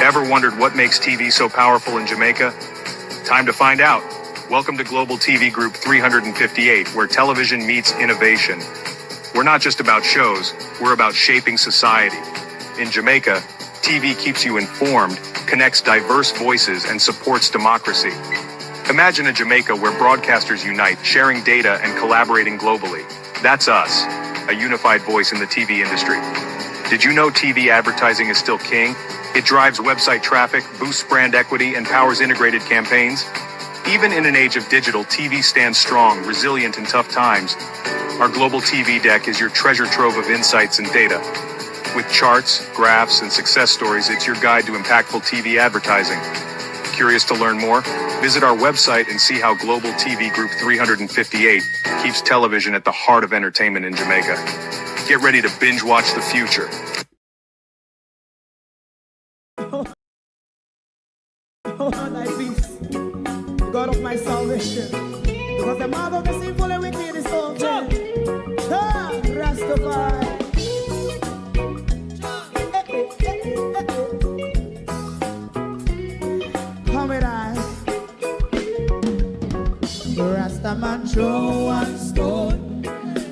Ever wondered what makes TV so powerful in Jamaica? Time to find out. Welcome to Global TV Group 358, where television meets innovation. We're not just about shows, we're about shaping society. In Jamaica, TV keeps you informed, connects diverse voices, and supports democracy. Imagine a Jamaica where broadcasters unite, sharing data and collaborating globally. That's us, a unified voice in the TV industry. Did you know TV advertising is still king? It drives website traffic, boosts brand equity, and powers integrated campaigns. Even in an age of digital, TV stands strong, resilient in tough times. Our global TV deck is your treasure trove of insights and data. With charts, graphs, and success stories, it's your guide to impactful TV advertising. Curious to learn more? Visit our website and see how Global TV Group 358 keeps television at the heart of entertainment in Jamaica. Get ready to binge watch the future. Oh, thy peace, the God of my salvation, because the mouth of the sinful and wicked is open. Rastafari. Come with I. Rastaman throw one stone,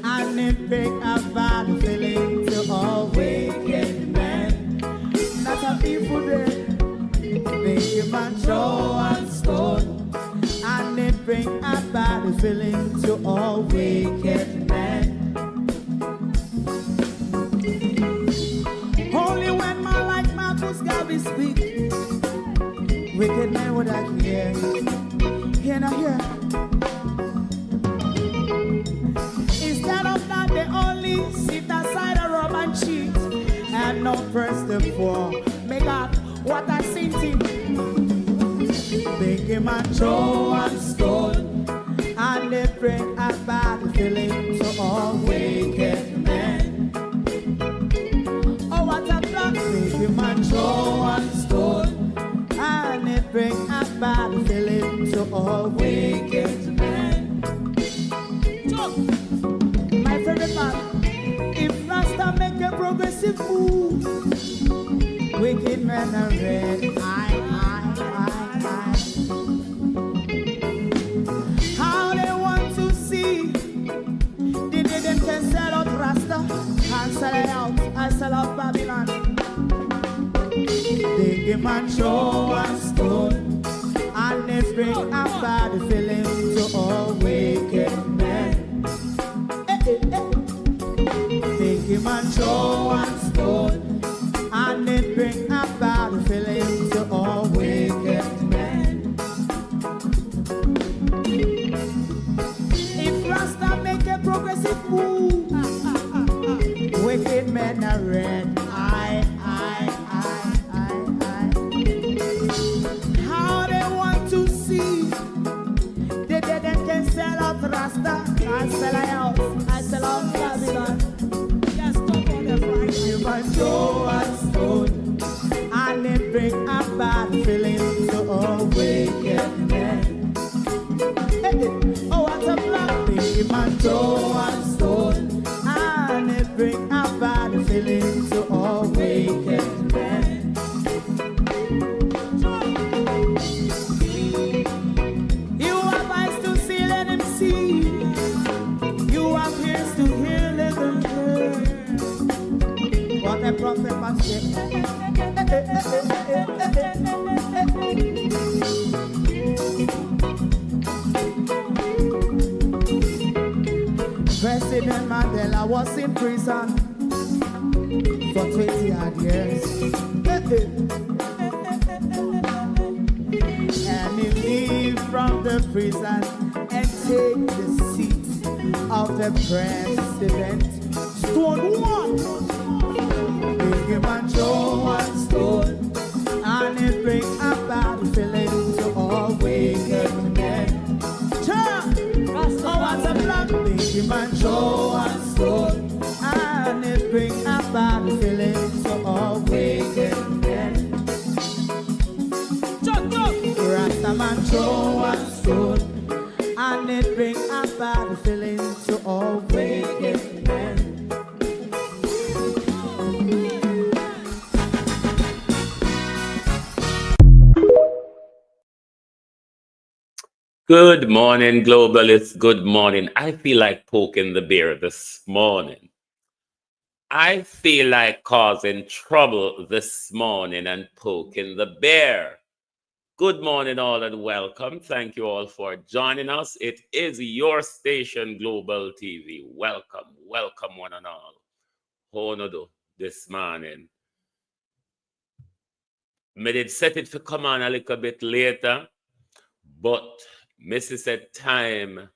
and it pick a bad feeling to all wicked men. That's a people day. Make a man throw one stone, and it bring a bad feeling to all wicked men. Only when man like Marcus Garvey speak, wicked men would I hear. Hear now hear. Instead of that, they only sit aside and rub and cheat, and not press the poor. Make up what I seen him. Make him a throw one stone, and they bring a bad feeling to all wicked men. Oh, what a plan! Make him a throw one stone, and they bring a bad feeling to all wicked men. My favorite part, if Rasta make a progressive move, wicked men are red. How they want to see the day them can sell out Rasta and sell it out and sell out Babylon. They give man show and stone, and they bring a bad feeling to all wicked men. They give man show and stone, and it bring a bad feeling to all wicked men. If Rasta make a progressive move, wicked men are red. How they want to see the dead can sell out Rasta and sell out and sell out Babylon. Human show and stone, and it bring a bad feeling to all wicked men. Oh, what a black human show and stone, and it bring a bad feeling to all wicked men. You have eyes to see, let him see. You have ears to hear, let them hear. What a prophet must say. President Mandela was in prison for 20 odd years. And he leave from the prison and take the seat of the president. Stone one. Big him and throw one stone, and it bring a bad feeling to all wicked men. Oh, what's a black? Big him and throw one stone, and it bring a bad feeling to all wicked men. Rastaman throw one stone, and it bring a bad feeling to all wicked men. Good morning, globalists. Good morning. I feel like poking the bear this morning. I feel like causing trouble this morning and poking the bear. Good morning, all, and welcome. Thank you all for joining us. It is your station, Global TV. Welcome, welcome, one and all. How no do this morning? Me did set it to come on a little bit later, but Missy said time.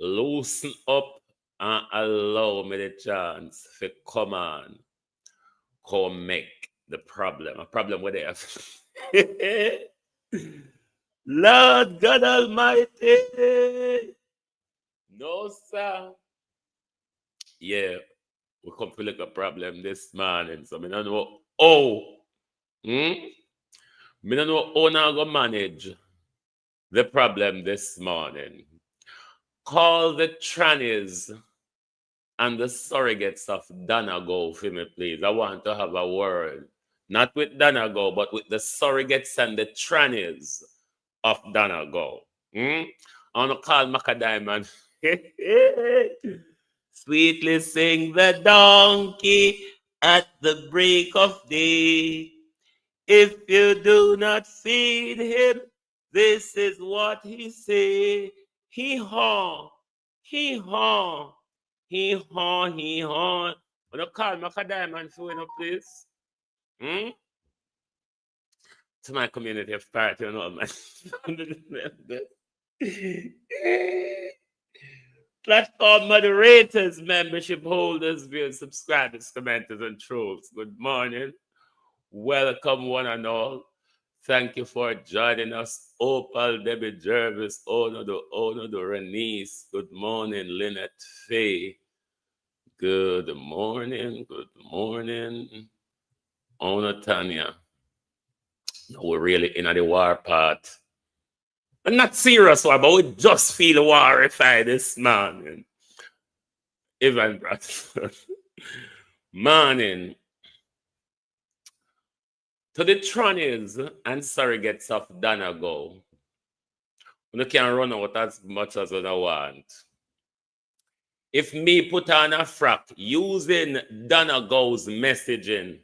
Loosen up and allow me the chance to come on, come make the problem. A problem with it. Lord God Almighty. No, sir. Yeah, we come to like a problem this morning. So I don't know how. I don't know how now go manage the problem this morning. Call the trannies and the surrogates of Donegal for me, please. I want to have a word. Not with Donegal, but with the surrogates and the trannies of Donegal. I want to call Macadiamond. Sweetly sing the donkey at the break of day. If you do not feed him, this is what he say. He haw, he haw, he haw, he haw. When you call Macadiamond for you, please. To my community of party, you know, man. Platform moderators, membership holders, viewers, subscribers, commenters, and trolls. Good morning. Welcome, one and all. Thank you for joining us. Opal, Debbie Jervis, Onodo, Renice. Good morning, Lynette Faye. Good morning, Ona Tanya. We're really in the war part. I'm not serious, but we just feel warified this morning. Evan Bradford. Morning. To the trannies and surrogates of Donegal. You can run out as much as you want. If me put on a frack using Donegal's messaging,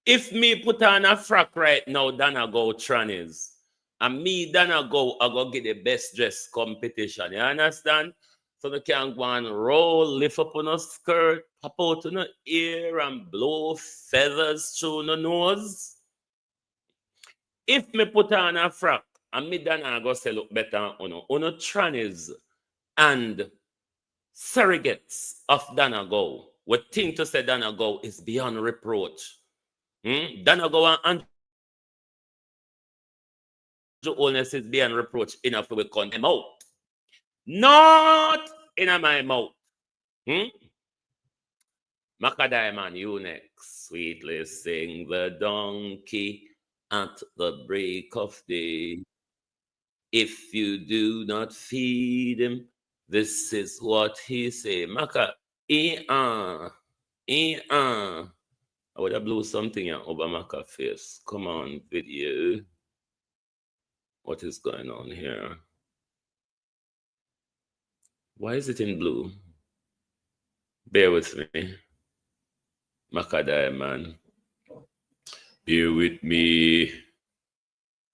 if me put on a frack right now, Donegal trannies, and me, Donegal, I go get the best dress competition. You understand? So they can go and roll, lift up on a skirt, pop out on the ear, and blow feathers through the nose. If me put on a frack, and me Dana go say look better on trannies and surrogates of Donegal, what think to say Donegal is beyond reproach. Donegal and Andrew is beyond reproach enough we con them out. Not in my mouth. Macadiamond, you next. Sweetly sing the donkey at the break of day. If you do not feed him, this is what he say. Maca, I would have blew something over Maca face. Come on, video. What is going on here? Why is it in blue? Bear with me. Macadiamond. Bear with me.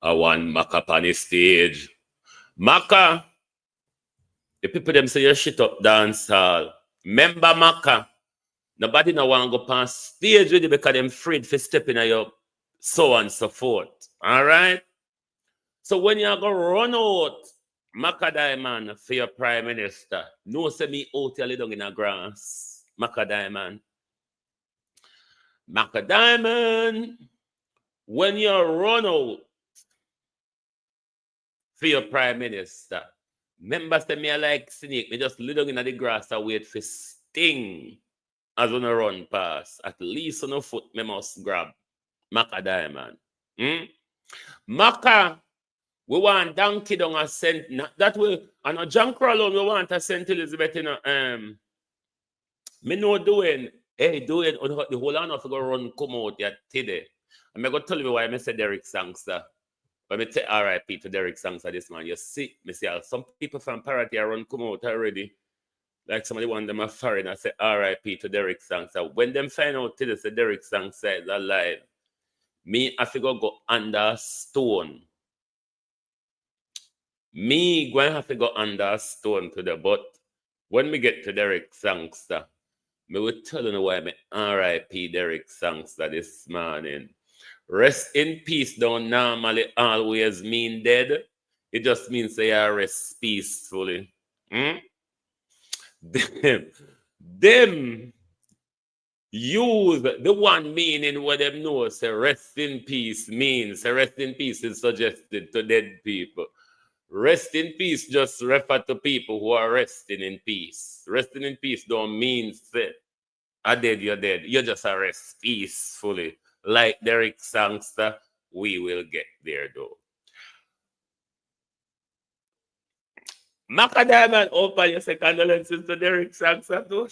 I want Maca on the stage. Maca. The people them say you shit up dance hall. Remember Maca. Nobody no want to go past stage with you because them afraid for stepping on your so and so forth. All right? So when you go run out Macadiamond for your prime minister, no say me out your down in the grass. Macadiamond. Macadiamond, when you run out for your prime minister, remember say me like snake, me just lay down in the grass and wait for sting. As on a run pass, at least on a foot, me must grab Macadiamond. Maca, we want donkey down a St. That way, and a junk alone, we want a St. Elizabeth in me no doing, doing, the whole lot of go run come out yet today. I'm going to tell you why I said Derek Sangster. But me say RIP to Derek Sangster this man. You see, me see some people from Parity are run come out already. Like somebody want them a foreign. I say RIP to Derek Sangster. When them find out today say Derek Sangster is alive, me I figure go under a stone. Me going have to go under a stone today. But when we get to Derek Sangster, me will tell you why me RIP Derek Sangster this morning. Rest in peace don't normally always mean dead. It just means they are rest peacefully. Them use the one meaning what them know. Say rest in peace means. Say rest in peace is suggested to dead people. Rest in peace just refer to people who are resting in peace. Resting in peace don't mean say, I dead, you're dead. You just rest peacefully. Like Derek Sangster, we will get there though. Macadam open your condolences to Derek Sangster too.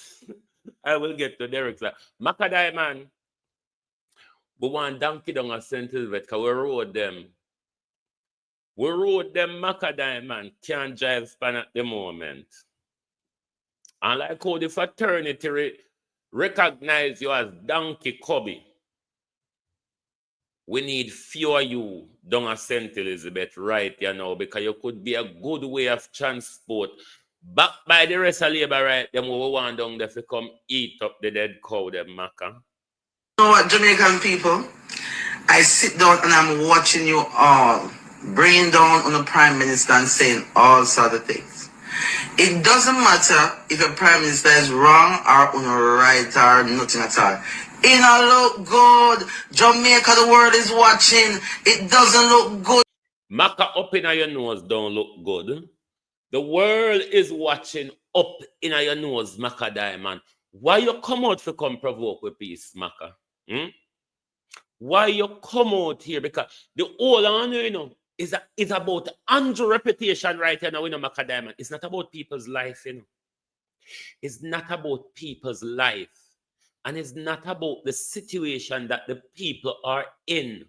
I will get to Derek Sangster. Macadam, we want donkey down a St. Elizabeth because we rode them. We rode them Macadam can't drive span at the moment. And like how the fraternity recognize you as Donkey Cubby. We need fewer you down at St. Elizabeth right here now because you could be a good way of transport. Back by the rest of labor right them we want down there to come eat up the dead cow them maca. You know what, Jamaican people? I sit down and I'm watching you all bringing down on the Prime Minister and saying all sort of things. It doesn't matter if a Prime Minister is wrong or on the right or nothing at all. It don't look good. Jamaica, the world is watching. It doesn't look good. Maca up in your nose don't look good. The world is watching up in your nose, Maca Diamond. Why you come out to come provoke with peace, Maca? Why you come out here? Because the whole honor, you know, is about Andrew reputation right here now, you know, Maca Diamond. It's not about people's life, you know. It's not about people's life. And it's not about the situation that the people are in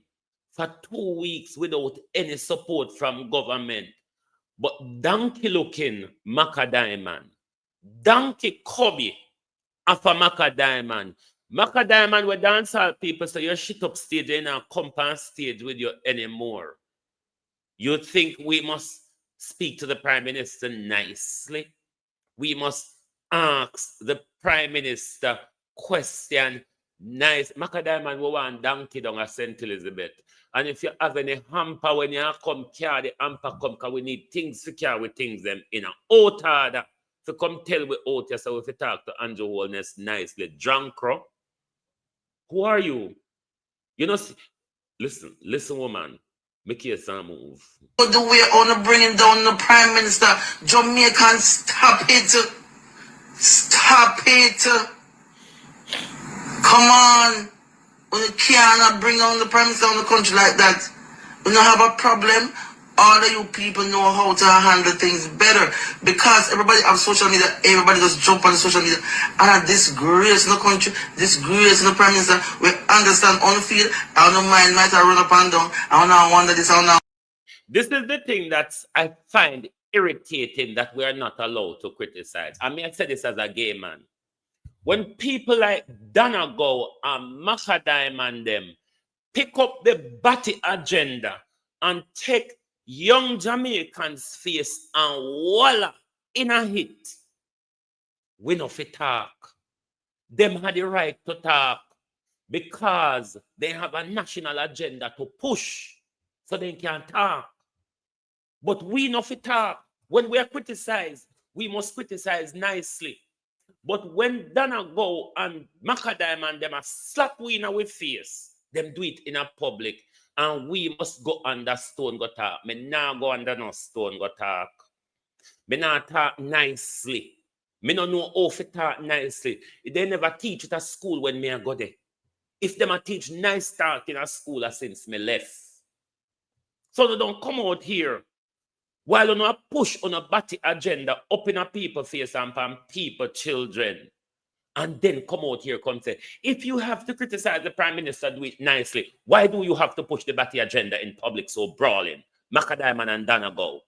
for 2 weeks without any support from government. But donkey looking Maca Diamond, donkey cubby after Maca Diamond. Maca Diamond with dancehall people say you shit up stage and not come on stage with you anymore. You think we must speak to the Prime Minister nicely? We must ask the Prime Minister question nice. Maca Diamond we want donkey down at St. Elizabeth. And if you have any hamper when you come carry the hamper come because we need things to carry things them in an out order. To come tell we out here so if you talk to Andrew Holness nicely. Drunk crow. Who are you? You know, listen woman. Make your son move. The way on bringing down the Prime Minister, Jamaican, stop it. Stop it. Come on. When you cannot bring down the Prime Minister on the country like that, we don't have a problem. All of you people know how to handle things better because everybody have social media. Everybody just jump on social media and a disgrace in the country, disgrace in the Prime Minister. We understand on the field. I don't mind might run up and down. I don't wonder this. I don't know. This is the thing that I find irritating that we are not allowed to criticize. I mean, I say this as a gay man. When people like Donegal and Maca Diamond them pick up the Batty agenda and take young Jamaicans' face and voila, in a hit, we no fit talk. Them had the right to talk because they have a national agenda to push so they can talk. But we no fit talk. When we are criticized, we must criticize nicely. But when Donegal and Maca Diamond them a slap we in our face, them do it in a public. And we must go under stone go talk. Me nah go under no stone go talk. Me nah talk nicely. Me no know how to talk nicely. They never teach it at school when me a go there. If them a teach nice talk in a school since me left. So they don't come out here while you know push on a Batty agenda up in a people face and pan people children. and then come out here, come say, if you have to criticize the Prime Minister, do it nicely. Why do you have to push the Batty agenda in public so brawling? Macadam and Danago.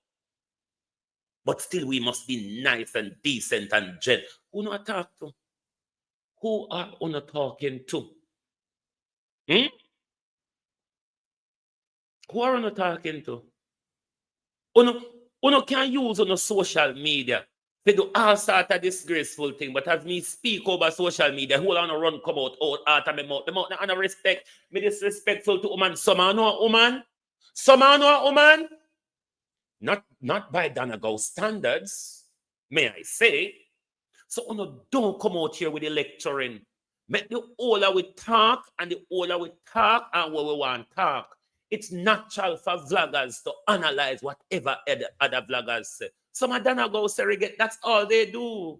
But still, we must be nice and decent and gentle. Who not talk to? Who are you not talking to? Who are you not talking to? Uno can use on social media. They do all sort of disgraceful thing, but as me speak over social media, who on run come out of my mouth. The mouth not respect. Me disrespectful to woman. Some are no woman. Some are no woman. Not by Donegal standards, may I say. So uno don't come out here with the lecturing. Make the older we talk and the older we talk and what we want to talk. It's natural for vloggers to analyze whatever other vloggers say. Some of them go surrogate, that's all they do.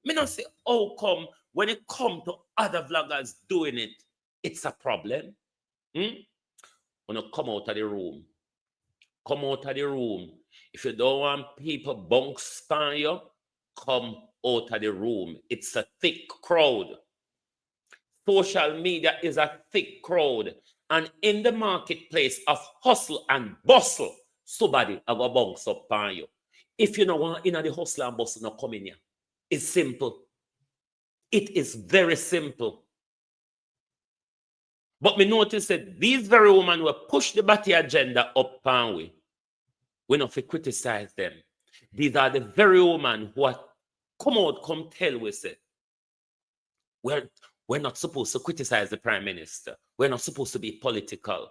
Me not say, how come when it comes to other vloggers doing it, it's a problem. When you come out of the room, come out of the room. If you don't want people bunks on you, come out of the room. It's a thick crowd. Social media is a thick crowd. And in the marketplace of hustle and bustle, somebody have a bunks up on you. If you don't want in the hustle and bustle, not come in here. It's simple. It is very simple. But me notice that these very women will push the Batty agenda up on we not to criticize them. These are the very women who are come tell we say, we're not supposed to criticize the Prime Minister. We're not supposed to be political.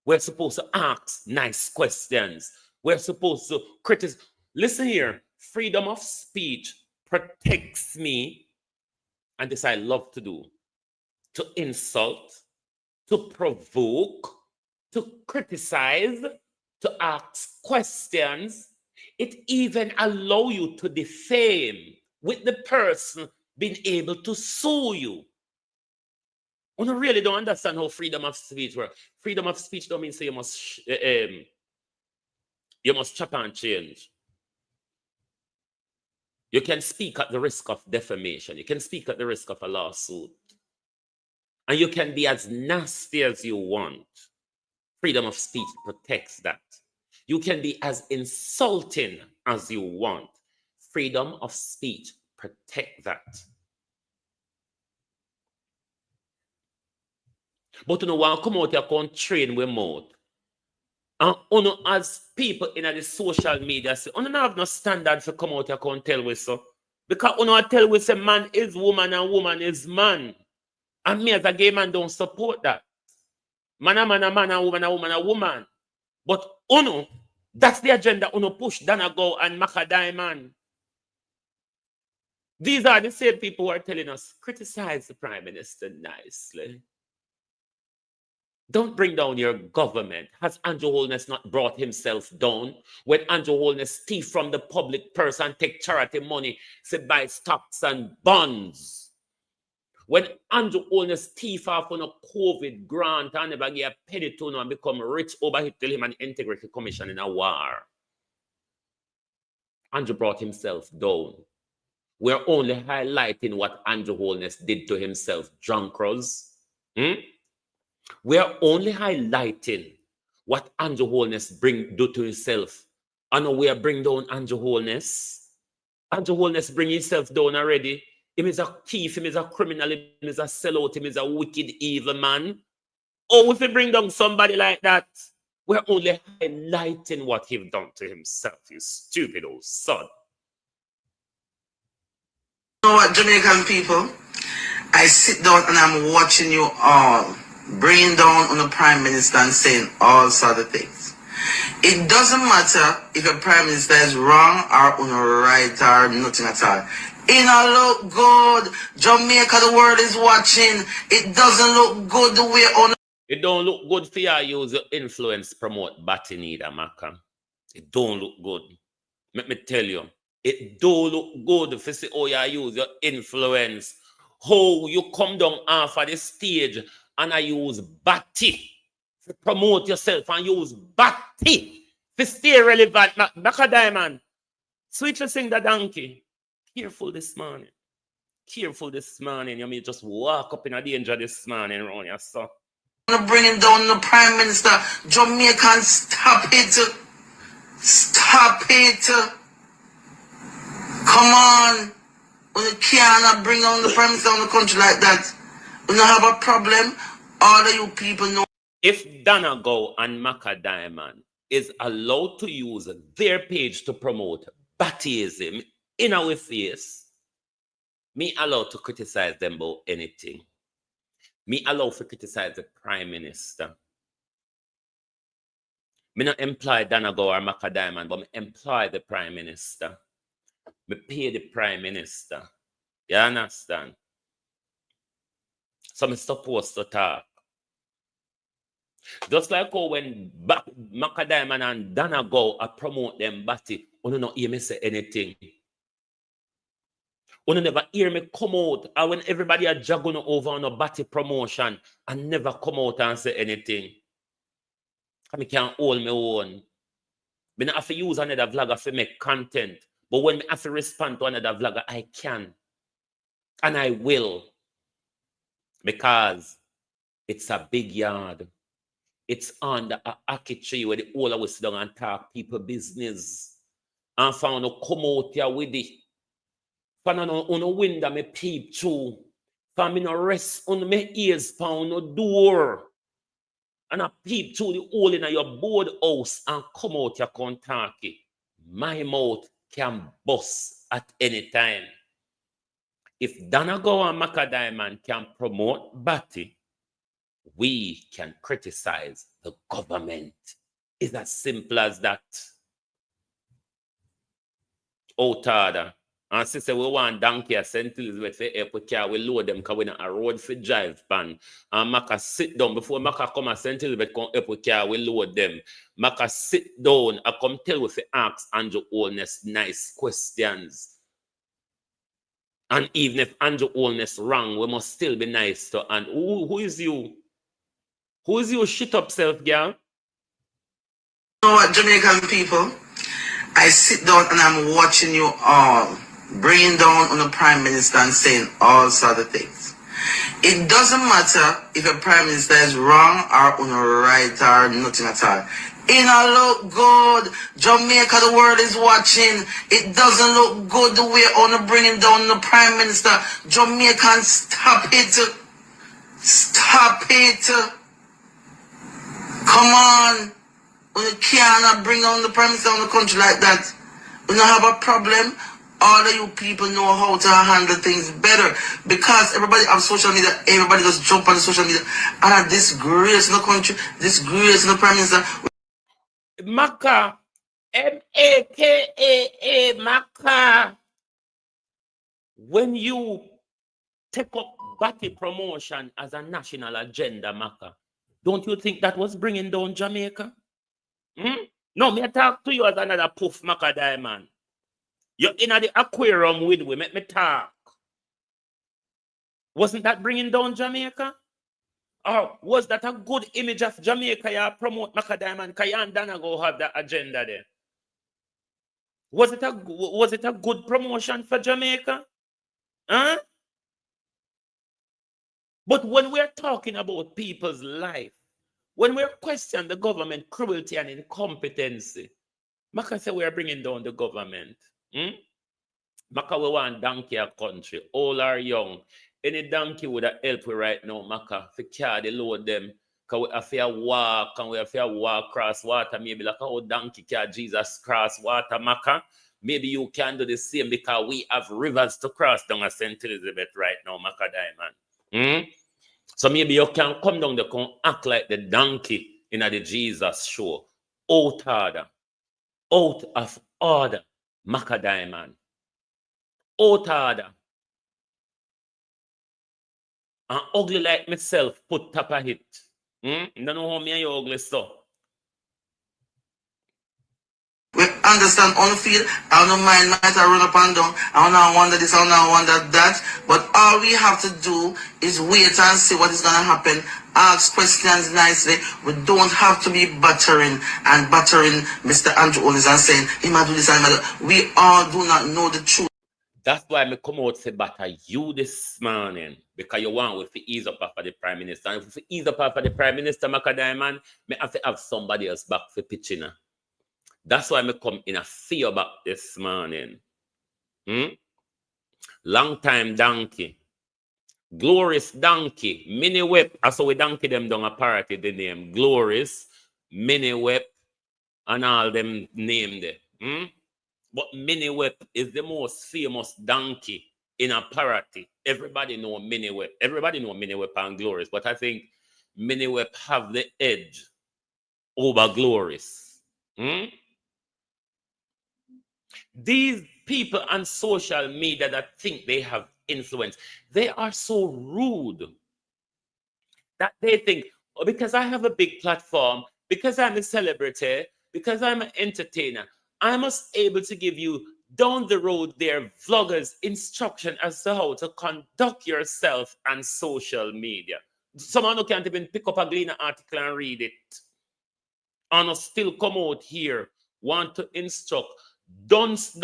We're supposed to ask nice questions. We're supposed to criticize. Listen here, freedom of speech protects me, and this I love to do, to insult, to provoke, to criticize, to ask questions. It even allows you to defame with the person being able to sue you. I really don't understand how freedom of speech works. Freedom of speech don't mean say you must chop and change. You can speak at the risk of defamation. You can speak at the risk of a lawsuit. And you can be as nasty as you want. Freedom of speech protects that. You can be as insulting as you want. Freedom of speech protects that. But you know, when I come out here, I can train with mouth. And you know, as people in the social media say, you don't have no standard to come out here and tell we so. Because you know, I tell we say man is woman and woman is man. And me as a gay man don't support that. Man and woman a woman. But you know, that's the agenda you know push Danago and Macadam. These are the same people who are telling us, criticize the Prime Minister nicely. Don't bring down your government. Has Andrew Holness not brought himself down? When Andrew Holness thief from the public purse and take charity money to buy stocks and bonds. When Andrew Holness thief off on a COVID grant and never get a penny to him and become rich over till him an integrity commission in a war. Andrew brought himself down. We're only highlighting what Andrew Holness did to himself, drunkers. We are only highlighting what Andrew Holness do to himself. I know we are bring down Andrew Holness. Andrew Holness bring himself down already. He is a thief, he is a criminal, he is a sellout, he is a wicked, evil man. Oh, if we bring down somebody like that, we're only highlighting what he's done to himself, you stupid old son. You know what, Jamaican people? I sit down and I'm watching you all bringing down on the Prime Minister and saying all sort of things. It doesn't matter if a Prime Minister is wrong or on the right or nothing at all. It don't look good. Jamaica, the world is watching. It doesn't look good the way on. It don't look good for you to use your influence promote Batty neither, Maka. It don't look good. Let me tell you. It don't look good for see how you use your influence. How you come down off of the stage and I use Batty to promote yourself and use Batty to stay relevant. Macadam, sweetly sing the donkey. Careful this morning. careful this morning. You may just walk up in a danger this morning around your son. Bringing down the Prime Minister. Jamaican, stop it. Stop it. Come on. You cannot bring down the Prime Minister on the country like that. We don't have a problem. All of you people know. If Danago and Maka Diamond is allowed to use their page to promote Battyism in our face, me allowed to criticize them about anything. Me allowed to criticize the Prime Minister. Me not employ Danago or Maka Diamond, but me employ the Prime Minister. Me pay the Prime Minister. You understand? So I'm supposed to talk. Just like how when Maka Diamond and Danago are promote them Batty, you don't hear me say anything. You never hear me come out, or when everybody are jogging over on a Batty promotion and never come out and say anything. I can't hold my own. I don't have to use another vlogger to make content. But when I have to respond to another vlogger, I can. And I will. Because it's a big yard. It's under a ackee tree where the all of us sit down and talk people business. And found to come out here with it. Found on the window me peep through. Found me no rest on my ears found no door. And I peep through the hole in your board house and come out here come talk it. My mouth can bust at any time. If Danago and Maka Diamond can promote Batty, we can criticize the government. It's as simple as that. Oh, Tada. And sister, we want donkey at St. Elizabeth for airport car. We load them because we not a road for drive pan. And Maka sit down before Maka come at St. Elizabeth come airport car. We load them. Maka sit down and come tell we for ask Andrew Holness nice questions. And even if Andrew Holness wrong, we must still be nice to. And who is you? Who is you? Shit up self, girl. You know what, Jamaican people? I sit down and I'm watching you all bringing down on the Prime Minister and saying all sort of things. It doesn't matter if a Prime Minister is wrong or on the right or nothing at all. It don't look good. Jamaica, the world is watching. It doesn't look good the way on bringing down the Prime Minister. Jamaican, stop it. Stop it. Come on. You cannot bring down the Prime Minister on the country like that. We don't have a problem. All of you people know how to handle things better. Because everybody have social media, everybody just jump on the social media. And a disgrace in the country, disgrace in the Prime Minister. Maka. M-A-K-A-A, Maka. When you take up Batty promotion as a national agenda, Maka, don't you think that was bringing down Jamaica? No, me talk to you as another poof, Maka Diamond. You're in the aquarium with me, make me talk. Wasn't that bringing down Jamaica? Or was that a good image of Jamaica you promote Maka Diamond? Because you and Danago have that agenda there. Was it a good promotion for Jamaica? Huh? But when we're talking about people's life, when we're questioning the government cruelty and incompetency, Maka say we're bringing down the government. Maka, we want donkey a country, old or young. Any donkey would help we right now, Maka, to carry the load them. Because we have to walk and we have to walk across water. Maybe like how donkey carry Jesus cross water, Maka. Maybe you can do the same because we have rivers to cross down at St. Elizabeth right now, Maka Diamond. So maybe you can come down there and act like the donkey in the Jesus show. Out of order, Maka Diamond. Out order. And ugly like myself, put top of it. You don't know how me and you ugly so. We understand on the field, I don't mind might I run up and down, I don't wonder this, I don't wonder that. But all we have to do is wait and see what is gonna happen. Ask questions nicely. We don't have to be battering Mr. Andrew Holness and saying he might do this and he might do. We all do not know the truth. That's why I come out say batter you this morning. Because you want with to ease up after the Prime Minister. And if we ease up after the Prime Minister, Macadaiman, me have to have somebody else back for pitching. That's why I come in a fear back this morning. Long time donkey. Glorious donkey. Mini whip. I saw we donkey them down a party the name. Glorious, mini whip, and all them named it. But Mini Whip is the most famous donkey in a parody. Everybody know Mini Whip. Everybody know Mini Whip and Glorious. But I think Mini Whip have the edge over Glorious. These people on social media that think they have influence, they are so rude that they think, oh, because I have a big platform, because I'm a celebrity, because I'm an entertainer, I must able to give you down the road there vloggers instruction as to how to conduct yourself on social media. Someone who can't even pick up a Gleaner article and read it. And still come out here, want to instruct. Dunce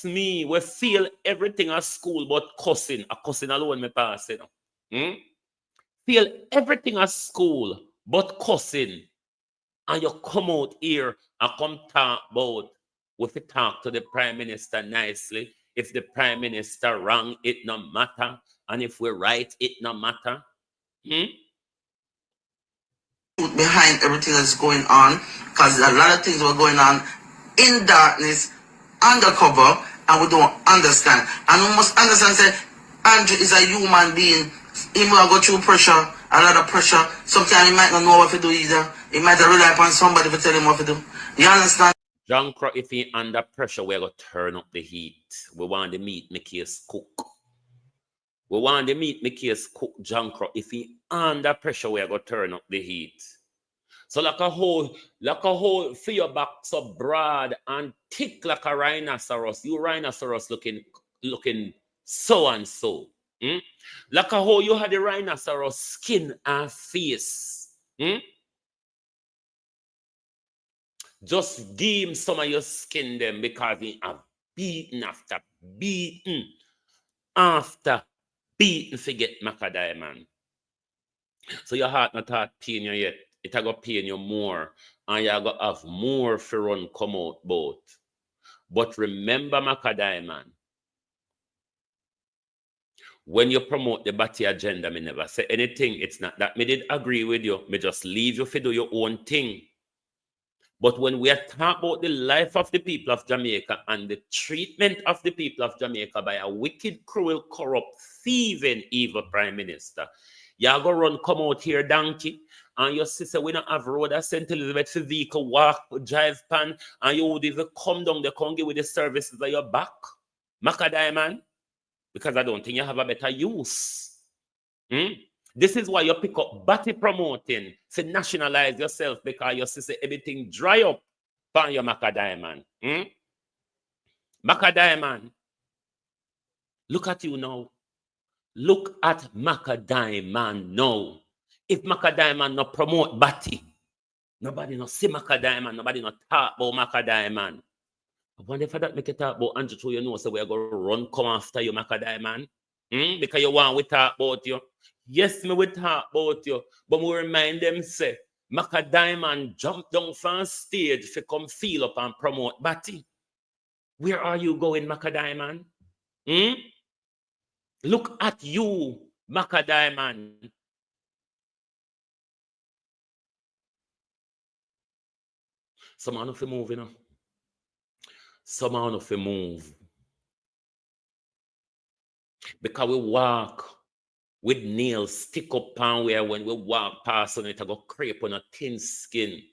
me. We feel everything at school but cussing. A cussing alone me pass it. Feel everything at school but cussing. And you come out here and come talk about if you talk to the Prime Minister nicely. If the Prime Minister wrong, it no matter. And if we're right, it no matter. Behind everything that's going on, because a lot of things were going on in darkness, undercover, and we don't understand. And we must understand that Andrew is a human being. He will go through pressure, a lot of pressure. Sometimes he might not know what to do either. He might rely upon somebody to tell him what to do. You understand? John Crow, if he under pressure, we're going to turn up the heat. We want the meat make his cook. We want the meat make his cook, John Crow. If he under pressure, we're going to turn up the heat. So like a whole for your back so broad and thick like a rhinoceros. You rhinoceros looking so and so. Like a whole you had the rhinoceros skin and face. Just give him some of your skin them because he have beaten after beaten forget Macadai, man. So your heart not start pain you yet. It a go pain you more. And you go have more for run come out both. But remember Macadai, man. When you promote the Batty agenda, me never say anything. It's not that me did agree with you. Me just leave you for do your own thing. But when we are talking about the life of the people of Jamaica and the treatment of the people of Jamaica by a wicked, cruel, corrupt, thieving, evil Prime Minister, you go run, come out here, donkey, and your sister, we don't have road at St. Elizabeth for vehicle, walk, drive pan, and you would even come down the Congo with the services at your back. Macadai, man, because I don't think you have a better use. This is why you pick up Batty promoting to nationalize yourself because your sister everything dry up on your Macadai, man. Macadai, man. Look at you now. Look at Macadai, man, now. If Macadai, man, no promote Batty, nobody no see Macadai, man, nobody no talk about Macadai, man. I wonder if that make you talk about Andrew, you know, so we're going to run come after you, Macadai, man. Because you want we talk about you. Yes, me we talk about you, but we remind them say, Macadai, man, jump down from stage to come feel up and promote Batty. Where are you going, Macadai, man? Look at you, Macadai, man. Some man of you move, you know. Some man of you move. Because we walk with nails stick up and where when we walk past on it, I go crepe on a thin skin.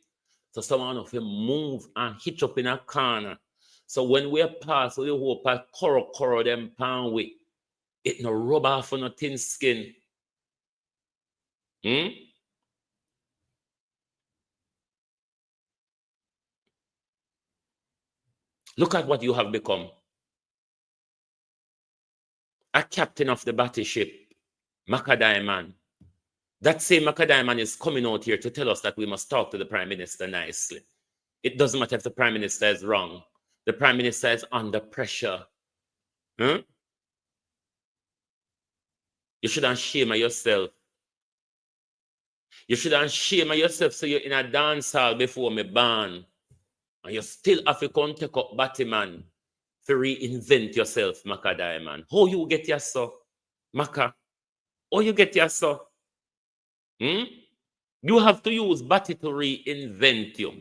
So someone of you move and hitch up in a corner. So when we pass, we hope I corro them pan with it no rub off on a thin skin. Look at what you have become. A captain of the battleship, Macadai, man. That same Macadai, man, is coming out here to tell us that we must talk to the Prime Minister nicely. It doesn't matter if the Prime Minister is wrong. The Prime Minister is under pressure. You shouldn't shame yourself. You shouldn't shame yourself so you're in a dance hall before me ban. And you still have to come take up Batman to reinvent yourself, Maka Diamond. How you get your so? Maka? How you get your so? You have to use Batty to reinvent you.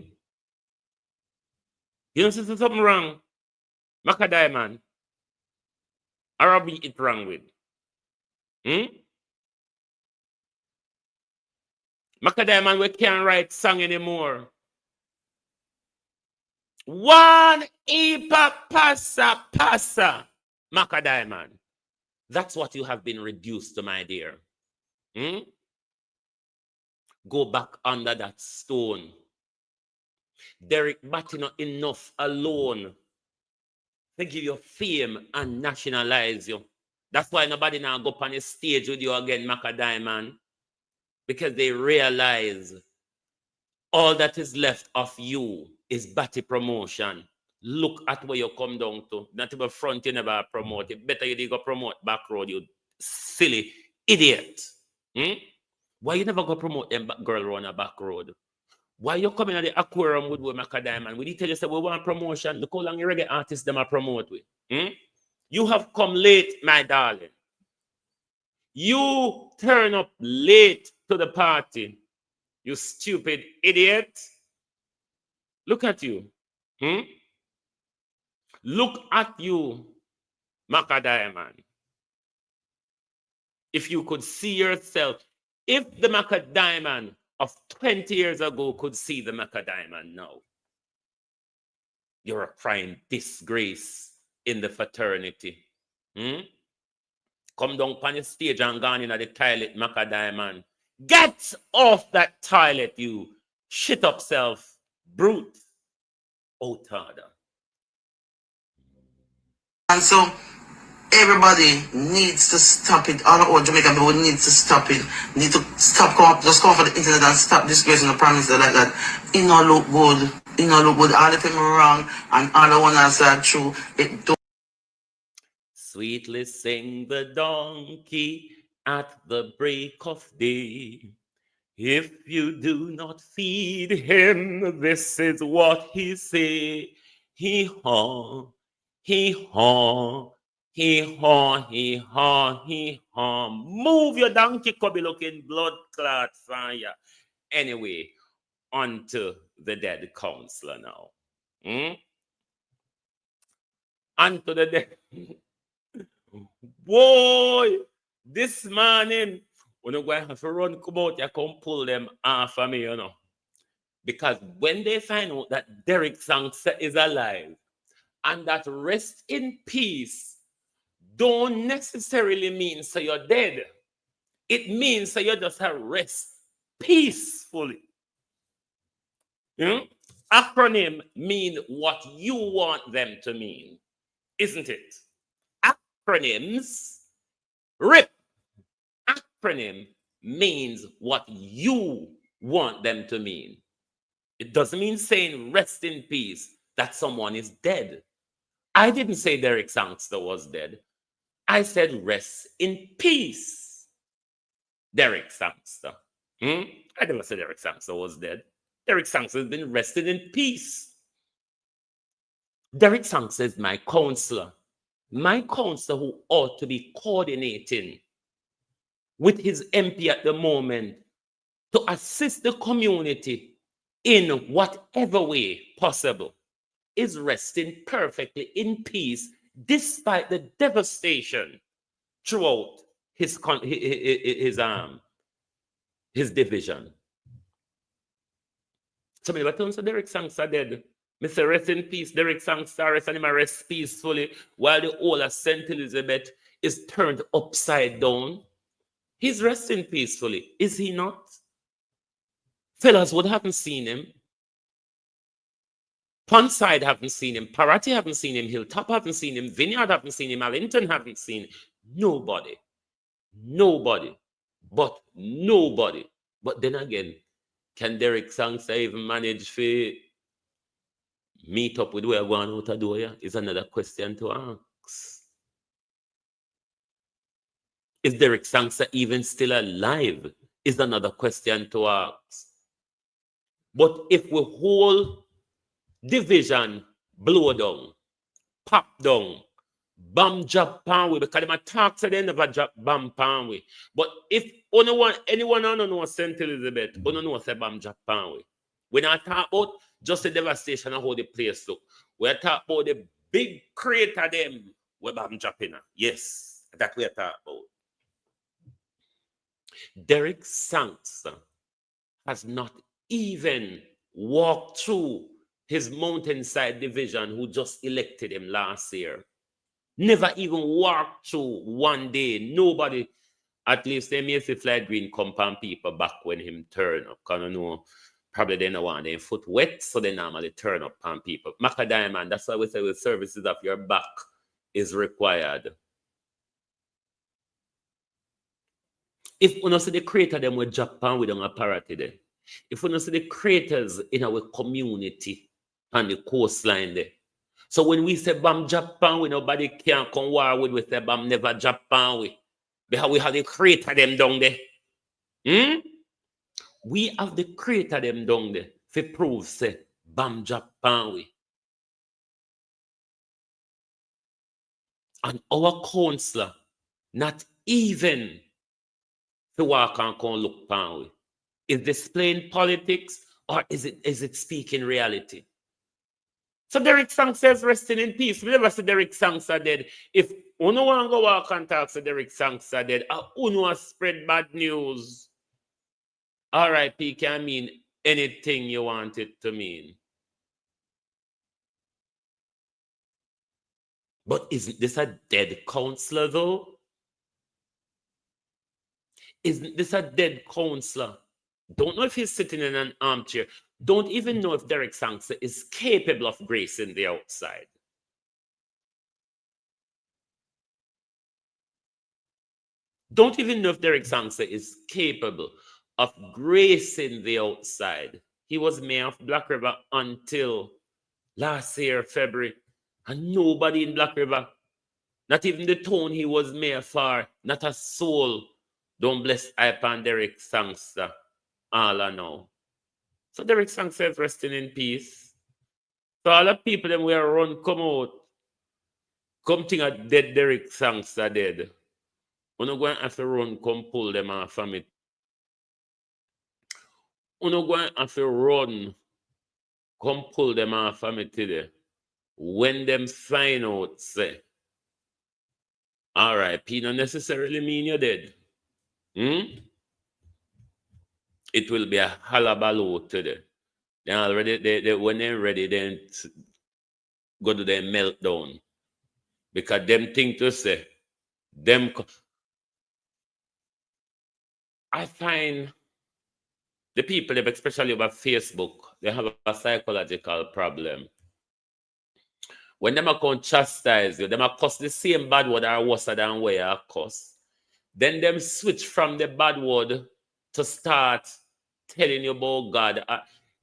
You know something wrong? Maka Diamond. Or are we it wrong with? Maka Diamond, we can't write song anymore. One Ipa passa. Maka Diamond. That's what you have been reduced to, my dear. Go back under that stone. Derek Batty not enough alone to give you fame and nationalize you. That's why nobody now go up on the stage with you again, Maka Diamond. Because they realize all that is left of you is Batty promotion. Look at where you come down to. Not even front, you never promote it. Better you did go promote back road, you silly idiot. Why you never go promote them girl on a back road? Why you coming at the aquarium with Maka Diamond? We tell you say we want promotion. Look how long you reggae artists them are promote with. You have come late, my darling. You turn up late to the party. You stupid idiot. Look at you. Look at you, Maka Diamond. If you could see yourself, if the Maka Diamond of 20 years ago could see the Maka Diamond now, you're a crying disgrace in the fraternity. Come down on the stage and gone in at the toilet, Maka Diamond. Get off that toilet, you shit up self, brute. Otada. And so everybody needs to stop it. All over Jamaican people need to stop it. Need to stop, just come for the internet and stop disgracing the Prime Minister like that. It not look good. It not look good. All the thing wrong and all the one that's true. It don't. Sweetly sing the donkey at the break of day. If you do not feed him, this is what he say. He haw, he haw, he haw, he haw, he haw. Move your donkey, cubby looking blood clot fire. Anyway, on to the dead counselor now. On to the dead. Boy, this morning, when you have to run, come out, you come pull them off of me, you know. Because when they find out that Derek Sankse is alive and that rest in peace don't necessarily mean so you're dead. It means so you just have rest peacefully. Acronym mean what you want them to mean, isn't it? Acronyms rip. Acronym means what you want them to mean. It doesn't mean saying rest in peace that someone is dead. I didn't say Derek Sankster was dead. I said rest in peace. Derek Sankster. I never said Derek Sankster was dead. Derek Sankster has been resting in peace. Derek Sankster is my counselor. My counselor who ought to be coordinating with his MP at the moment to assist the community in whatever way possible, is resting perfectly in peace despite the devastation throughout his division. Somebody but tell Derek Sankster dead. Mr. Rest in peace, Derek Sankster rest and him rest peacefully while the whole of St. Elizabeth is turned upside down. He's resting peacefully, is he not? Fellas would haven't seen him. Ponside haven't seen him. Parati haven't seen him. Hilltop haven't seen him. Vineyard haven't seen him. Allington haven't seen him. Nobody. But nobody. But then again, can Derek Sankster even manage to meet up with where we're going out to do? Is another question to ask. Is Derek Sangster even still alive? Is another question to ask. But if we whole division blow down, pop down, bomb drop pan we, because them talk so they never drop bomb pan we. But if anyone don't know St. Elizabeth, don't know say bomb drop pan we. We not talk about just the devastation of how the place look. We are talking about the big crater them where bomb dropping. Yes, that we are talking about. Derek Sangster has not even walked through his mountainside division who just elected him last year. Never even walked through one day. Nobody, at least they may see Fly Green compound people back when him turn up. Because I know probably they don't want their foot wet, so they normally turn up on people. Maca Diamond, that's why we say with services of your back is required. If we don't see the creator them with Japan, we don't have parity there. If we don't see the creators in our community on the coastline there. So when we say Bam Japan, we nobody can come war with, we say Bam never Japan we. Because we have the creator them down there. We have the creator them down there to prove say Bam Japan we. And our counselor, not even to walk and come look pan we. Is displaying politics or is it speaking reality? So Derek Sangster is resting in peace. We never see Derek Sangster dead. If uno want to go walk and talk to Derek Sangster dead, uno spread bad news. RIP can mean anything you want it to mean. But isn't this a dead counselor though? Isn't this a dead counselor? Don't know if he's sitting in an armchair. Don't even know if Derek Sangster is capable of gracing the outside. Don't even know if Derek Sangster is capable of gracing the outside. He was mayor of Black River until last year, February, and nobody in Black River, not even the town he was mayor for, not a soul, don't bless Ipan Derek Sangster. All I know. So Derek Sangster is resting in peace. So all the people them where run come out, come think a dead Derek Sangster dead. We're not going to have to run, come pull them off from it. We're not going to have to run, come pull them off from it today. When them find out, say, RIP don't necessarily mean you're dead. It will be a halabaloo today. They already, when they're ready, then go to their meltdown. Because them think to say, them. I find the people, especially over Facebook, they have a psychological problem. When them account chastise you, them are cuss the same bad word or worse than where you cuss. Then them switch from the bad word to start telling you about God.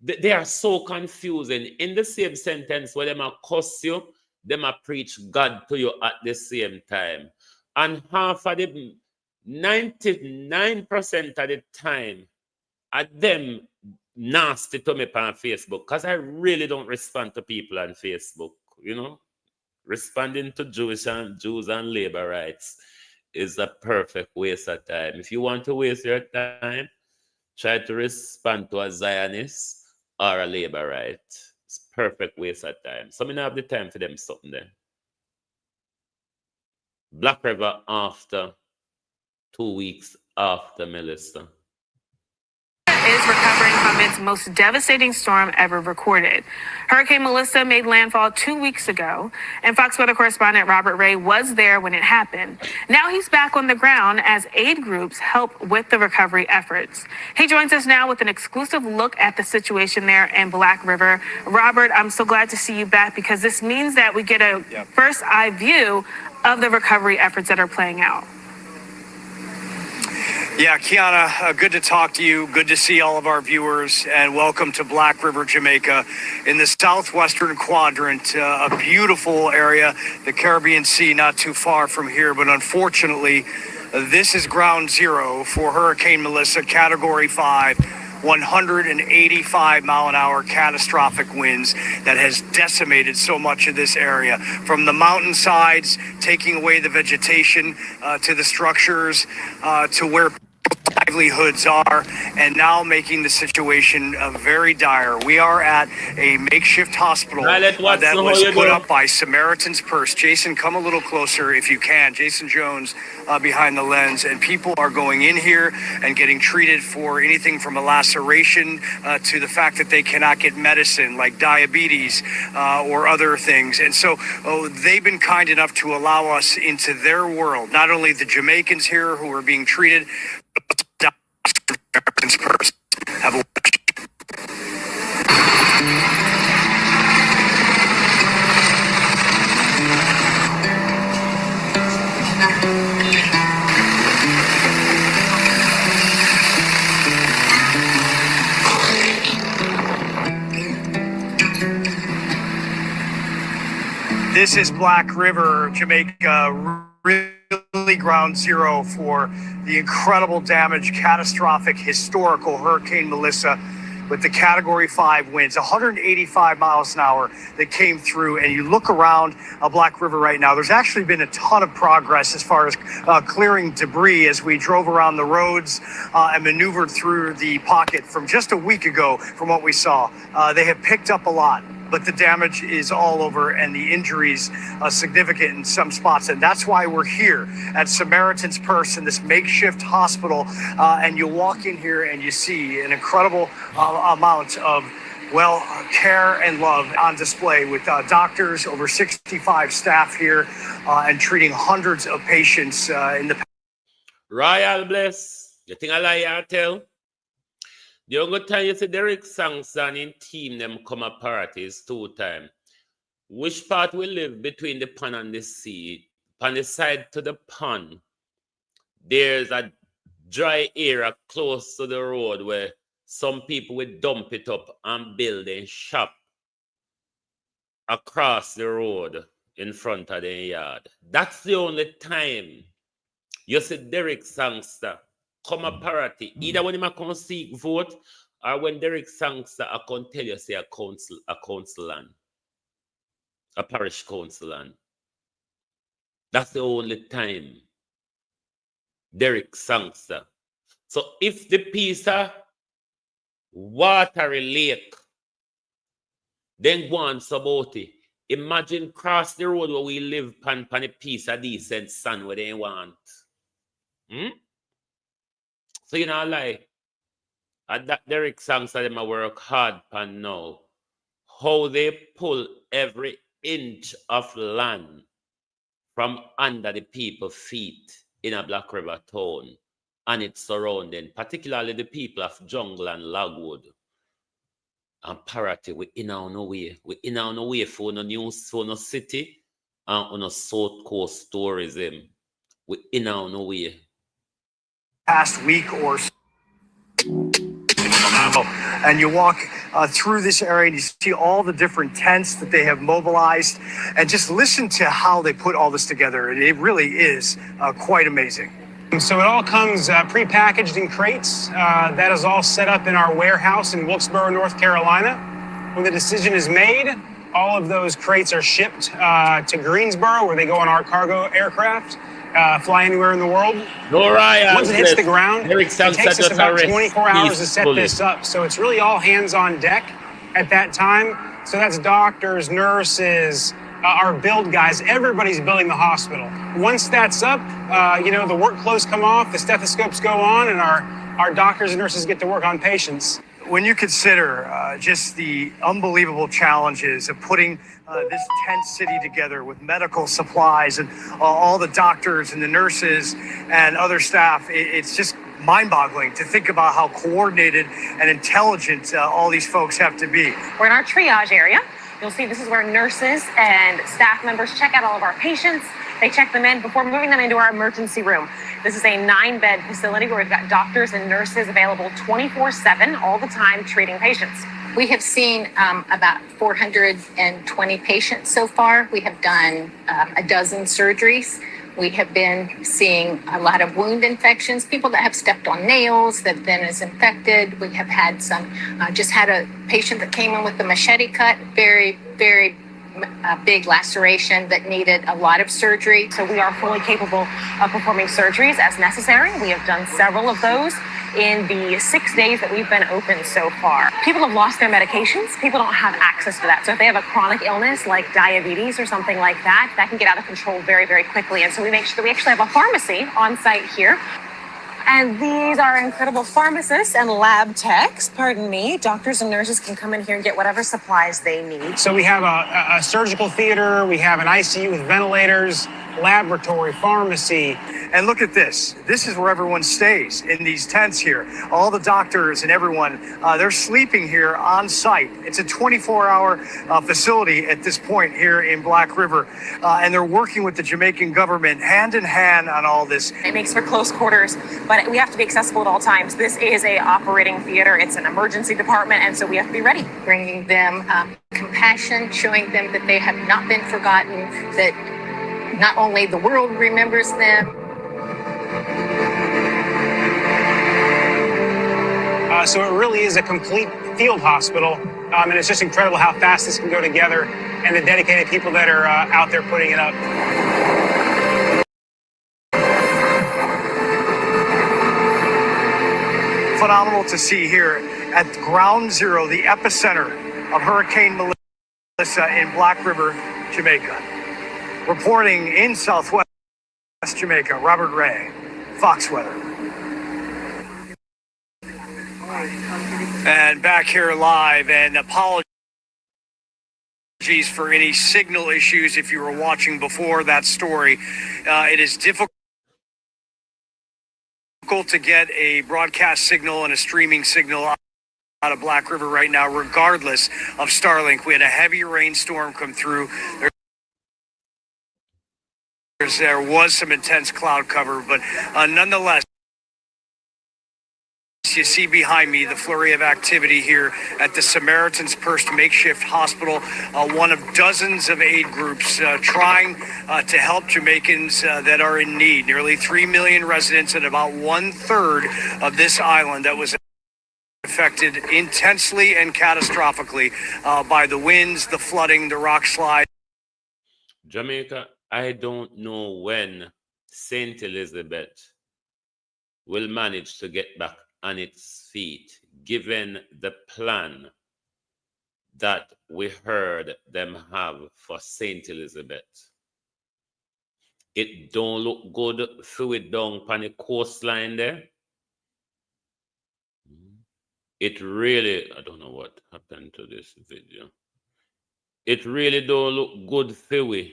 They are so confusing. In the same sentence where them are cuss you, them are preach God to you at the same time. And half of the 99% of the time, at them nasty to me on Facebook, because I really don't respond to people on Facebook, you know. Responding to Jews and labor rights is a perfect waste of time. If you want to waste your time, try to respond to a Zionist or a labor right. It's perfect waste of time. So I don't have the time for them something there. Black River after 2 weeks after Melissa. Is recovering from its most devastating storm ever recorded. Hurricane Melissa made landfall 2 weeks ago, and Fox weather correspondent Robert Ray was there when it happened. Now he's back on the ground as aid groups help with the recovery efforts. He joins us now with an exclusive look at the situation there in Black River. Robert, I'm so glad to see you back because this means that we get a first eye view of the recovery efforts that are playing out. Yeah, Kiana, good to talk to you. Good to see all of our viewers, and welcome to Black River, Jamaica, in the southwestern quadrant. A beautiful area, the Caribbean Sea, not too far from here, but unfortunately, This is ground zero for Hurricane Melissa, Category 5, 185 mile an hour catastrophic winds that has decimated so much of this area. From the mountainsides, taking away the vegetation, to the structures, to where livelihoods are, and now making the situation very dire. We are at a makeshift hospital that was put up by Samaritan's Purse. Jason, come a little closer if you can. Jason Jones behind the lens, and people are going in here and getting treated for anything from a laceration to the fact that they cannot get medicine like diabetes or other things. And so they've been kind enough to allow us into their world. Not only the Jamaicans here who are being treated, Purse. Have a This is Black River, Jamaica, really ground zero for the incredible damage, catastrophic, historical Hurricane Melissa with the Category 5 winds, 185 miles an hour that came through. And you look around Black River right now, there's actually been a ton of progress as far as clearing debris as we drove around the roads and maneuvered through the pocket from just a week ago from what we saw. They have picked up a lot, but the damage is all over and the injuries significant in some spots. And that's why we're here at Samaritan's Purse in this makeshift hospital. And you walk in here and you see an incredible amount of, care and love on display with doctors, over 65 staff here, and treating hundreds of patients in the... Royal Bless, you think I lie I tell? The only time you see Derek Sangston in team them come apart is 2 times. Which part we live between the pond and the sea? On the side to the pond, there's a dry area close to the road where some people will dump it up and build a shop across the road in front of their yard. That's the only time you see Derek Sangston come a party, either when he come seek vote or when Derek Sangston I can tell you say a council land, a parish council land. That's the only time Derek Sangston. So if the piece of watery lake then go on about it, imagine cross the road where we live pan a piece of decent sun where they want. So you know, like, at that Derek Sangston them I work hard pan now. How they pull every inch of land from under the people's feet in a Black River town and its surrounding, particularly the people of Jungle and Logwood and Parati. We in our no way. We in our no way for no news, for no city and on a South Coast tourism. We in our no way. Past week or so. And you walk through this area and you see all the different tents that they have mobilized, and just listen to how they put all this together. It really is quite amazing. So it all comes pre-packaged in crates. That is all set up in our warehouse in Wilkesboro, North Carolina. When the decision is made, all of those crates are shipped to Greensboro, where they go on our cargo aircraft. Fly anywhere in the world. Once it hits the ground, it takes us about 24 hours to set this up. So it's really all hands on deck at that time. So that's doctors, nurses, our build guys, everybody's building the hospital. Once that's up, the work clothes come off, the stethoscopes go on, and our doctors and nurses get to work on patients. When you consider just the unbelievable challenges of putting this tent city together with medical supplies and all the doctors and the nurses and other staff, it's just mind-boggling to think about how coordinated and intelligent all these folks have to be. We're in our triage area. You'll see this is where nurses and staff members check out all of our patients. They check them in before moving them into our emergency room. This is a 9-bed facility where we've got doctors and nurses available 24/7 all the time treating patients. We have seen about 420 patients so far. We have done a dozen surgeries. We have been seeing a lot of wound infections, people that have stepped on nails that then is infected. We have had some, just had a patient that came in with a machete cut, very, very big laceration that needed a lot of surgery. So we are fully capable of performing surgeries as necessary. We have done several of those in the 6 days that we've been open so far. People have lost their medications. People don't have access to that. So if they have a chronic illness like diabetes or something like that, that can get out of control very, very quickly. And so we make sure that we actually have a pharmacy on site here. And these are incredible pharmacists and lab techs, pardon me. Doctors and nurses can come in here and get whatever supplies they need. So we have a surgical theater, we have an ICU with ventilators, laboratory, pharmacy. And look at this. This is where everyone stays, in these tents here. All the doctors and everyone, they're sleeping here on site. It's a 24-hour facility at this point here in Black River. And they're working with the Jamaican government hand in hand on all this. It makes for close quarters, but we have to be accessible at all times. This is a operating theater. It's an emergency department, and so we have to be ready. Bringing them compassion, showing them that they have not been forgotten, that not only the world remembers them. So it really is a complete field hospital, and it's just incredible how fast this can go together and the dedicated people that are out there putting it up. Phenomenal to see here at ground zero, the epicenter of Hurricane Melissa in Black River, Jamaica. Reporting in Southwest Jamaica, Robert Ray, Fox Weather. And back here live, and apologies for any signal issues if you were watching before that story. It is difficult to get a broadcast signal and a streaming signal out of Black River right now, regardless of Starlink. We had a heavy rainstorm come through. There was some intense cloud cover, but nonetheless, you see behind me the flurry of activity here at the Samaritan's Purse makeshift hospital, one of dozens of aid groups trying to help Jamaicans that are in need. Nearly 3 million residents and about 1/3 of this island that was affected intensely and catastrophically by the winds, the flooding, the rock slide. Jamaica, I don't know when St. Elizabeth will manage to get back on its feet, given the plan that we heard them have for St. Elizabeth. It don't look good through it down on the coastline there. It really, I don't know what happened to this video. It really don't look good through it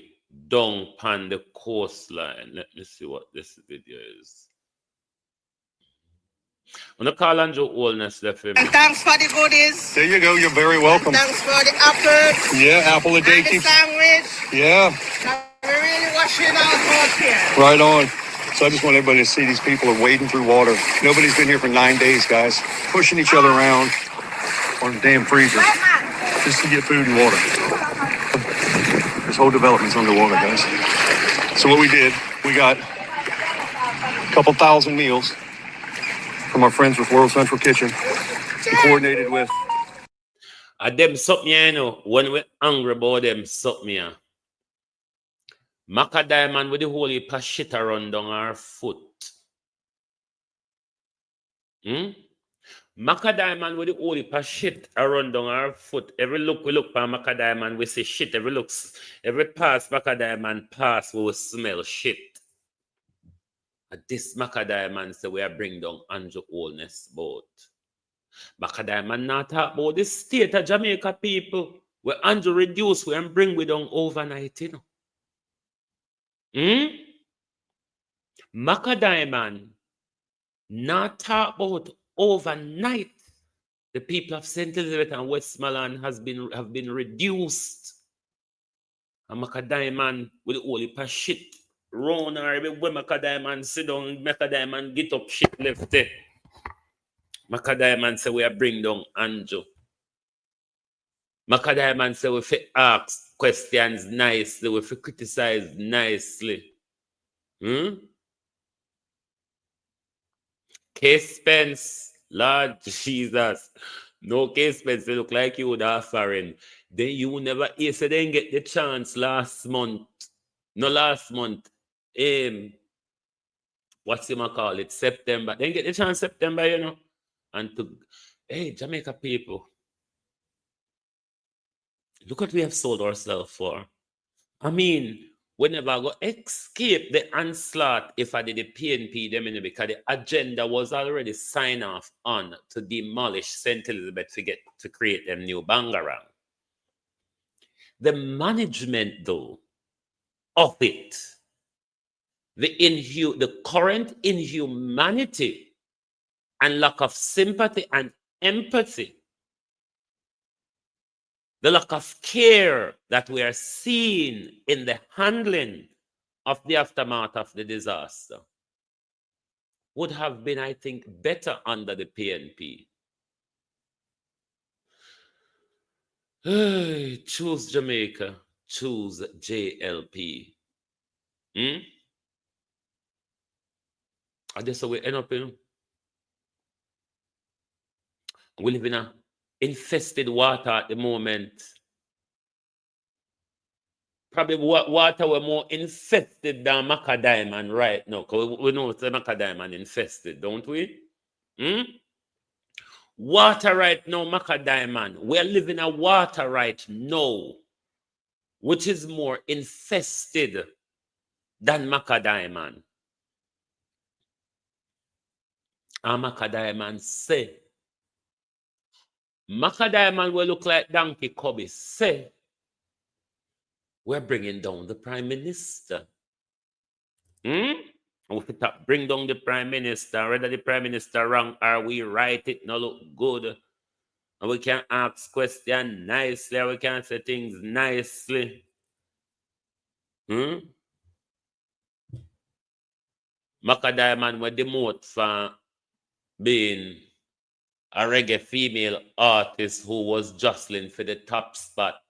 down on the coastline. Let me see what this video is. I'm gonna call Andrew Oldness left him. And thanks for the goodies. There you go. You're very welcome. Thanks for the apples. Yeah, apple a day And the keeps. sandwich. Yeah, We're really washing our out here. right on. So I just want everybody to see these people are wading through water. Nobody's been here for 9 days, guys. Pushing each other around on a damn freezer just to get food and water. This whole development's underwater, guys. So what we did, we got a couple thousand meals from our friends with World Central Kitchen, coordinated with. Them suck me, you know, when we're angry about them suck me. Maca Diamond with the whole heap of shit around on our foot. Maca Diamond with the whole heap of shit around on our foot. Every look we look for Maca Diamond, we see shit. Every pass Maca Diamond pass, we will smell shit. This Maca Diamond say we are bring down Andrew Oldness boat. Maca Diamond not talk about the state of Jamaica people. Where Andrew reduce we and bring we down overnight, you know. Maca Diamond not talk about overnight. The people of St. Elizabeth and Westmoreland have been reduced. And Maca Diamond with the whole heap of shit. Round or when Maca Diamond sit down, Maca Diamond get up shit left there. Maca Diamond say we are bring down Andrew. Maca Diamond say we fit ask questions nicely, we fit criticize nicely. Case Spence, Lord Jesus. No Case Spence, they look like you would have foreign. Then you never, you said they didn't get the chance last month. No, last month. What's him call it? September. They didn't get the chance September, you know. And to, hey, Jamaica people, look what we have sold ourselves for. I mean, we never go escape the onslaught if I did the PNP them in, because the agenda was already signed off on to demolish St. Elizabeth to create them new bangarang. The management, though, of it, the current inhumanity and lack of sympathy and empathy, the lack of care that we are seeing in the handling of the aftermath of the disaster would have been, I think, better under the PNP. Choose Jamaica, choose JLP. And that's how we end up in. We live in a infested water at the moment. Probably water were more infested than macadamia right now. Because we know it's a macadamia infested, don't we? Water right now, macadamia. We're living a water right now, which is more infested than macadamia. And macadamia say, macadamia will look like donkey cubby say, we're bringing down the prime minister. We bring down the prime minister, whether the prime minister wrong or we right, it no look good. And we can ask questions nicely, or we can say things nicely. Macadamia were demoted for being a reggae female artist who was jostling for the top spot.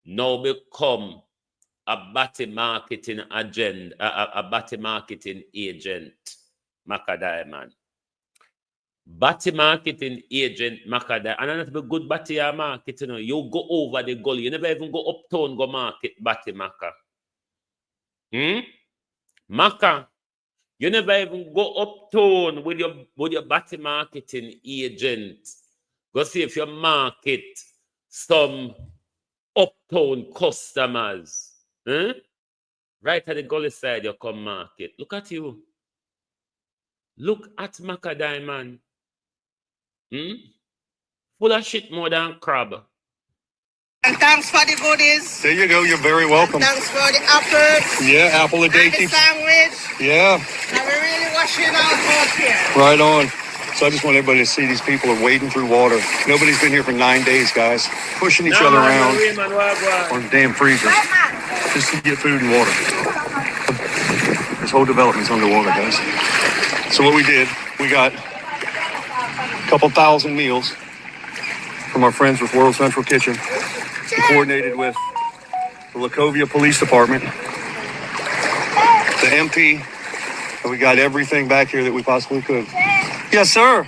Now become a batty marketing agent, a batty marketing agent, Macadamia. Batty marketing agent, Macadamia. And not be good batty marketing. You go over the gully. You never even go uptown, go market batty Maca. Maca, you never even go uptown with your batty marketing agent. Go see if you market some uptown customers. Right at the gully side, you come market. Look at you. Look at Macadamia. Full of shit more than crab. And thanks for the goodies. There you go. You're very welcome. And thanks for the apples. Yeah, apple a day And the keeps. sandwich. Yeah. And we're really washing our out here. Right on. So I just want everybody to see these people are wading through water. Nobody's been here for 9 days, guys. Pushing each other around on damn freezers just to get food and water. This whole development's underwater, guys. So what we did, we got a couple thousand meals from our friends with World Central Kitchen. We coordinated with the Lacovia Police Department, the MP, and we got everything back here that we possibly could. Yes, sir.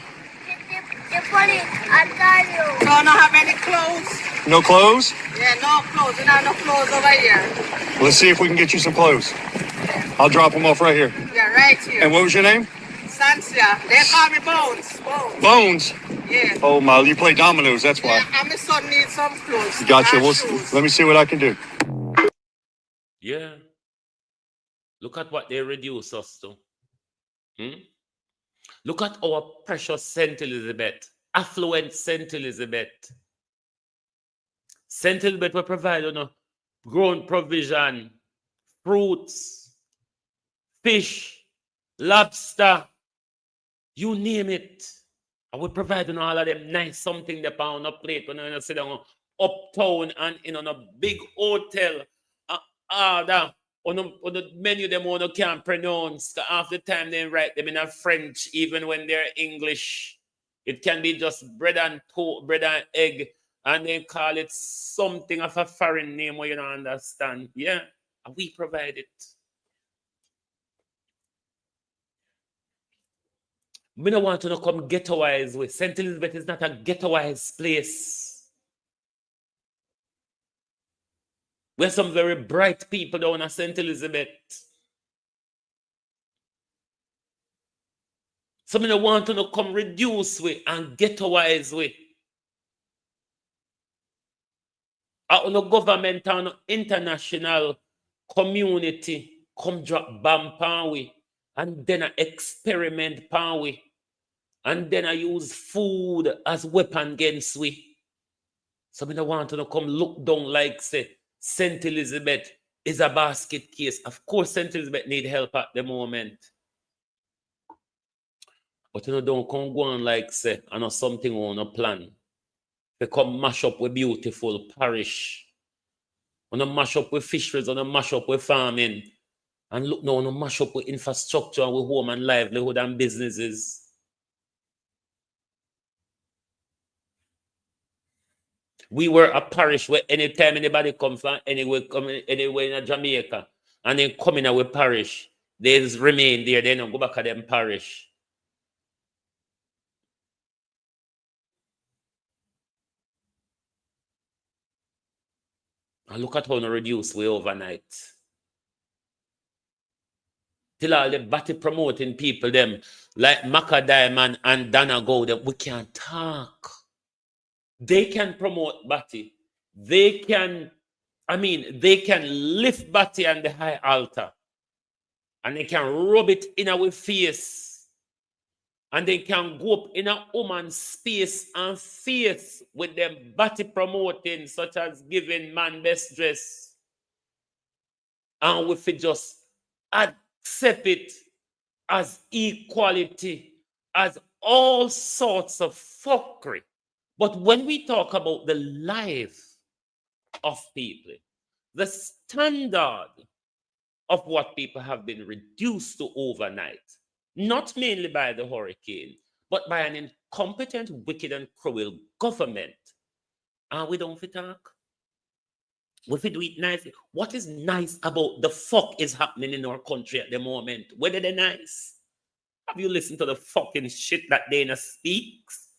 Don't have any clothes. No clothes? Yeah, no clothes. We don't have no clothes over here. Let's see if we can get you some clothes. I'll drop them off right here. Yeah, right here. And what was your name? Sansia. They call me Bones. Bones? Yeah. Oh, my, you play dominoes, that's why. Yeah, and my son needs some clothes. Gotcha. And Well, shoes. let me see what I can do. Yeah. Look at what they reduce us to. Look at our precious St. Elizabeth, affluent St. Elizabeth. St. Elizabeth will provide grown provision, fruits, fish, lobster, you name it. I will provide all of them nice something they on a plate when you sit down uptown and in a big hotel. On the menu them one can't pronounce. Half the time they write them in a French, even when they're English. It can be just bread and egg, and they call it something of a foreign name where you don't understand. Yeah, we provide it. We don't want to come ghettoized with. St. Elizabeth is not a ghettoized place. We have some very bright people down at St. Elizabeth. So we don't want to come reduce with and ghettoized with. Our government and international community come drop bomb pan we, and then I experiment pan we, and then I use food as weapon against we. So we don't want to come look down like say St. Elizabeth is a basket case. Of course, St. Elizabeth need help at the moment. But you don't come go on like say, I know something on a plan. They come mash up with beautiful parish. On a mash up with fisheries, on a mash up with farming. And look now, on a mash up with infrastructure and with home and livelihood and businesses. We were a parish where anytime anybody comes from anywhere in Jamaica and then come in our parish, they just remain there, they don't go back to them parish. And look at how they reduce we overnight. Till all the batty promoting people, them like Maka Diamond and Dana Go, that we can't talk. They can promote Batty. They can lift Batty on the high altar. And they can rub it in our face. And they can go up in a woman's space and face with them Batty promoting, such as giving man best dress. And if we just accept it as equality, as all sorts of fuckery. But when we talk about the life of people, the standard of what people have been reduced to overnight, not mainly by the hurricane, but by an incompetent, wicked, and cruel government, and we don't fit talk. We fit do it nicely. What is nice about the fuck is happening in our country at the moment? Whether they're nice? Have you listened to the fucking shit that Dana speaks?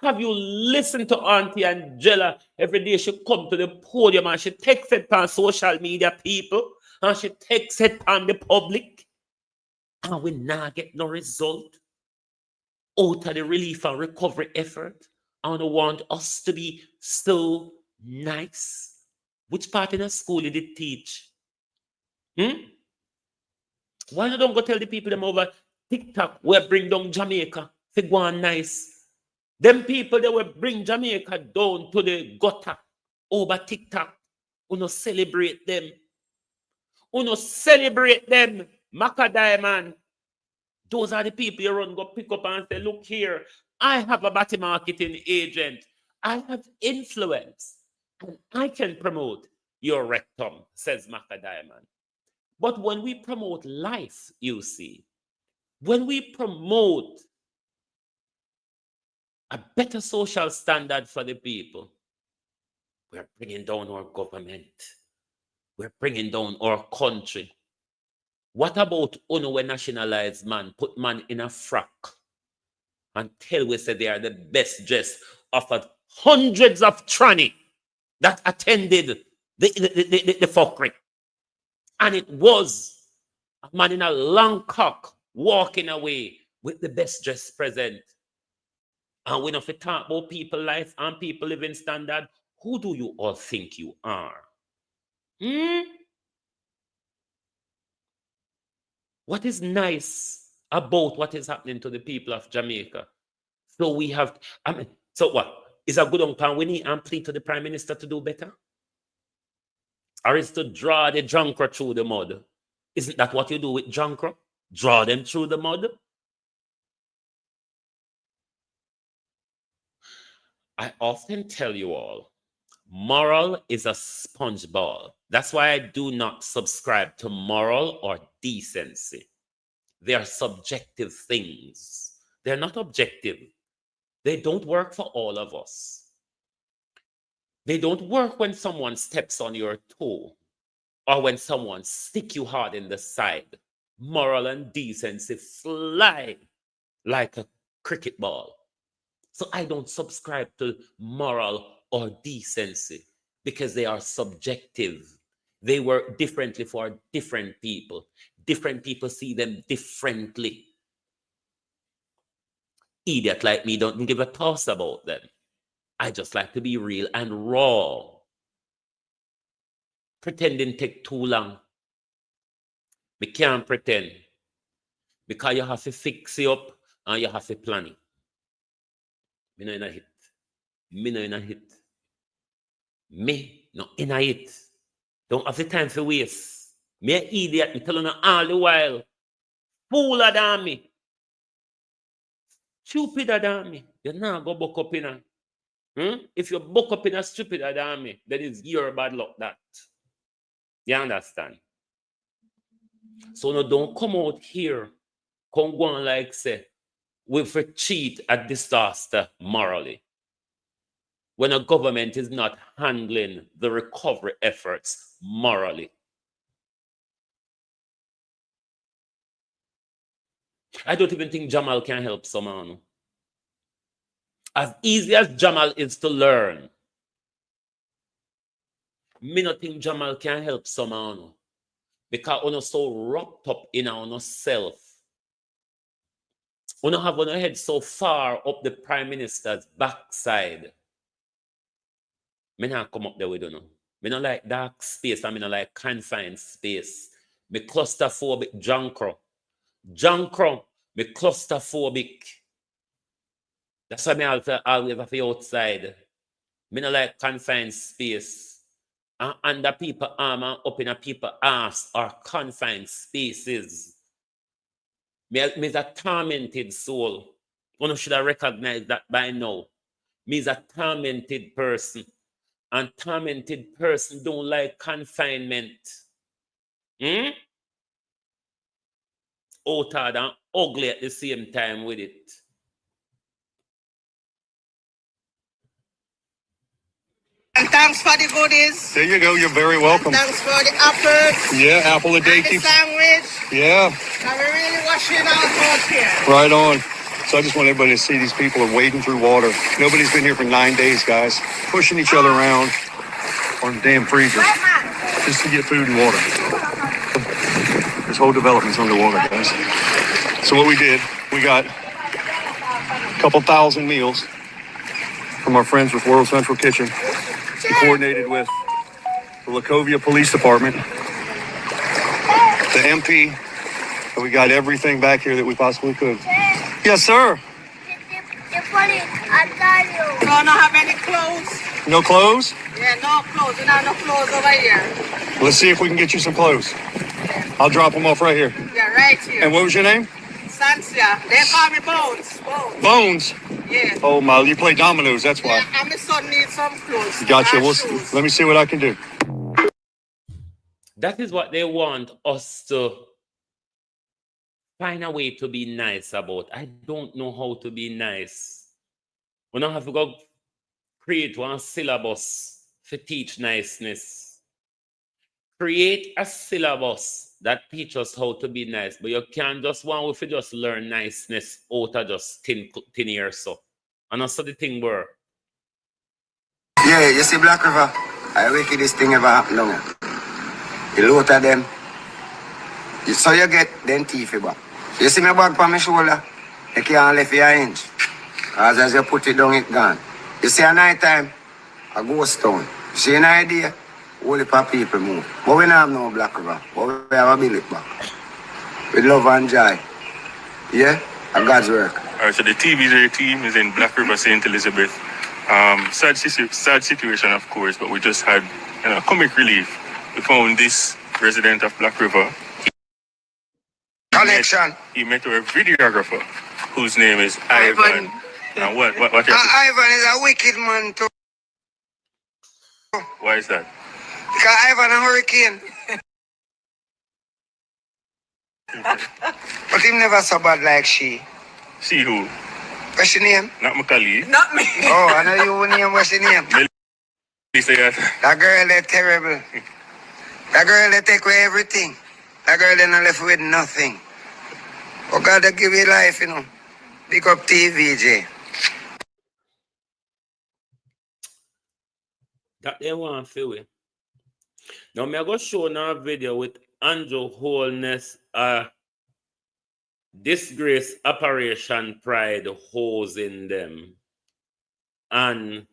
Have you listened to Auntie Angela? Every day she come to the podium and she takes it on social media people and she takes it on the public. And we not get no result out of the relief and recovery effort. And I want us to be so nice. Which part in a school you did teach? Why you don't go tell the people them over TikTok where bring down Jamaica? They go on nice. Them people that will bring Jamaica down to the gutter over TikTok. Uno celebrate them. Uno celebrate them. Maka Diamond. Those are the people you run go pick up and say, look here, I have a batty marketing agent. I have influence. And I can promote your rectum, says Maka Diamond. But when we promote life, you see, when we promote a better social standard for the people, we're bringing down our government. We're bringing down our country. What about Uno when nationalized man, put man in a frock and tell we say they are the best dressed of hundreds of tranny that attended the fuckery. And it was a man in a long cock walking away with the best dressed present. And when we talk about people life and people living standard, who do you all think you are? What is nice about what is happening to the people of Jamaica? So we have, so what? Is a good unpan we need and plead to the Prime Minister to do better? Or is to draw the drunkard through the mud? Isn't that what you do with drunkard? Draw them through the mud? I often tell you all, moral is a sponge ball. That's why I do not subscribe to moral or decency. They are subjective things. They're not objective. They don't work for all of us. They don't work when someone steps on your toe or when someone sticks you hard in the side. Moral and decency fly like a cricket ball. So I don't subscribe to moral or decency because they are subjective. They work differently for different people. Different people see them differently. Idiot like me don't give a toss about them. I just like to be real and raw. Pretending take too long. We can't pretend. Because you have to fix it up and you have to plan it. Me no in a hit. Me no in a hit. Me no in a hit. Don't have the time for waste. Me an idiot. Me telling you all the while. Fooler than me. Stupider than me. You're not go buck up in a. If you buck up in a stupider than me, that is your bad luck that. You understand? So no, don't come out here. Come go on like say, we for cheat at disaster morally. When a government is not handling the recovery efforts morally. I don't even think Jamal can help someone. As easy as Jamal is to learn, me not think Jamal can help someone because we're so wrapped up in our self. We don't have our head so far up the Prime Minister's backside. Me not come up there with you know. Me not like dark space and me not like confined space. Me claustrophobic Jankro. Me claustrophobic. That's why me always have to outside. Me not like confined space. And under people arm and up in a people ass are confined spaces. Me is a tormented soul. One should have recognized that by now. Me is a tormented person. And tormented person don't like confinement. Outward and ugly at the same time with it. And thanks for the goodies. There you go. You're very welcome. And thanks for the apples. Yeah, apple a day And the keeps. sandwich. Yeah, And we're really washing our out here. right on. So I just want everybody to see these people are wading through water. Nobody's been here for 9 days, guys. Pushing each other around on the damn freezer just to get food and water. This whole development's underwater, guys. So what we did, we got a couple thousand meals from our friends with World Central Kitchen. We coordinated with the Lacovia Police Department, the MP, and we got everything back here that we possibly could. Yes, sir. So I don't have any clothes. No clothes? Yeah, no clothes. We don't have no clothes over here. Let's see if we can get you some clothes. I'll drop them off right here. Yeah, right here. And what was your name? Sansia. They call me Bones. Bones. Yeah. Oh my, you play dominoes, that's why. Yeah, and my son needs some clothes. Gotcha. And Well, shoes. let me see what I can do. That is what they want us to find a way to be nice about. I don't know how to be nice. We don't have to go create one syllabus to teach niceness. Create a syllabus that teaches us how to be nice, but you can't just want if you just learn niceness out of just thin air so. And that's the thing where. Yeah, you see Black River, I wicked this thing ever happen now. You load of them. So you get them teeth back. You see my bag on my shoulder, you can't lift your inch. As you put it down, it gone. You see at night time, a ghost town. You see an idea, only for people move. But we don't have no Black River, but we have a billet back. With love and joy. Yeah? And God's work. All right, so the TVJ team is in Black River, St. Elizabeth. Sad situation, of course, but we just had comic relief. We found this resident of Black River. Connection. He met a videographer whose name is Ivan. And what Ivan is a wicked man too. Why is that? Because Ivan a hurricane. But him never so bad like she. See who? What's your name? Not Makali. Not me. Oh, I know you name. What's your name? That girl, they're terrible. That girl, they take away everything. That girl, they're not left with nothing. Oh, God, they give you life, you know. Pick up TVJ. That they want feel it. Now me I go show now a video with Andrew Holness disgrace Operation Pride hosing them. And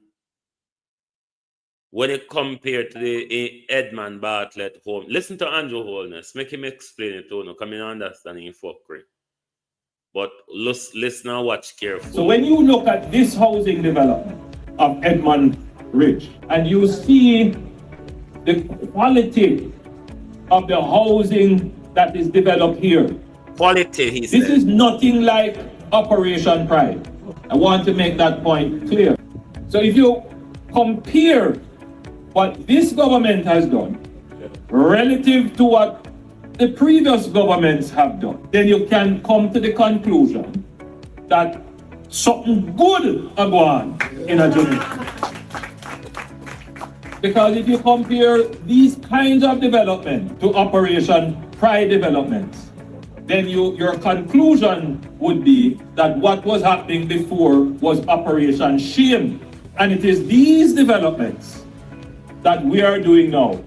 when it compared to the Edmund Bartlett home, listen to Andrew Holness. Make him explain it to you. Come in understanding fuckery. But listen and watch carefully. So when you look at this housing development of Edmund Ridge, and you see the quality of the housing that is developed here, quality, he said. This is nothing like Operation Pride. I want to make that point clear. So if you compare what this government has done relative to what the previous governments have done, then you can come to the conclusion that something good are going on in a Jamaica. Because if you compare these kinds of development to Operation Pride developments, then your conclusion would be that what was happening before was Operation Shame. And it is these developments that we are doing now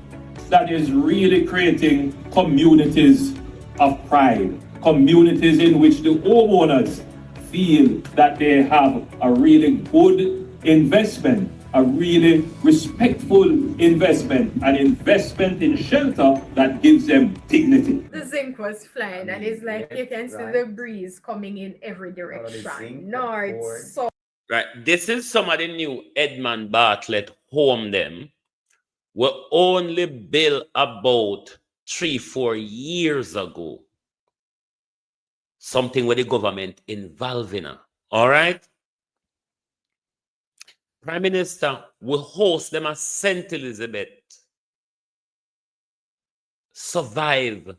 that is really creating communities of pride, communities in which the homeowners feel that they have a really good investment, a really respectful investment, an investment in shelter that gives them dignity. The zinc was flying, and it's like you can see the breeze coming in every direction. North, south. Right, this is some of the new Edmund Bartlett home them were only built about 3-4 years ago. Something with the government involved in it. All right? Prime Minister will host them at St. Elizabeth. Survive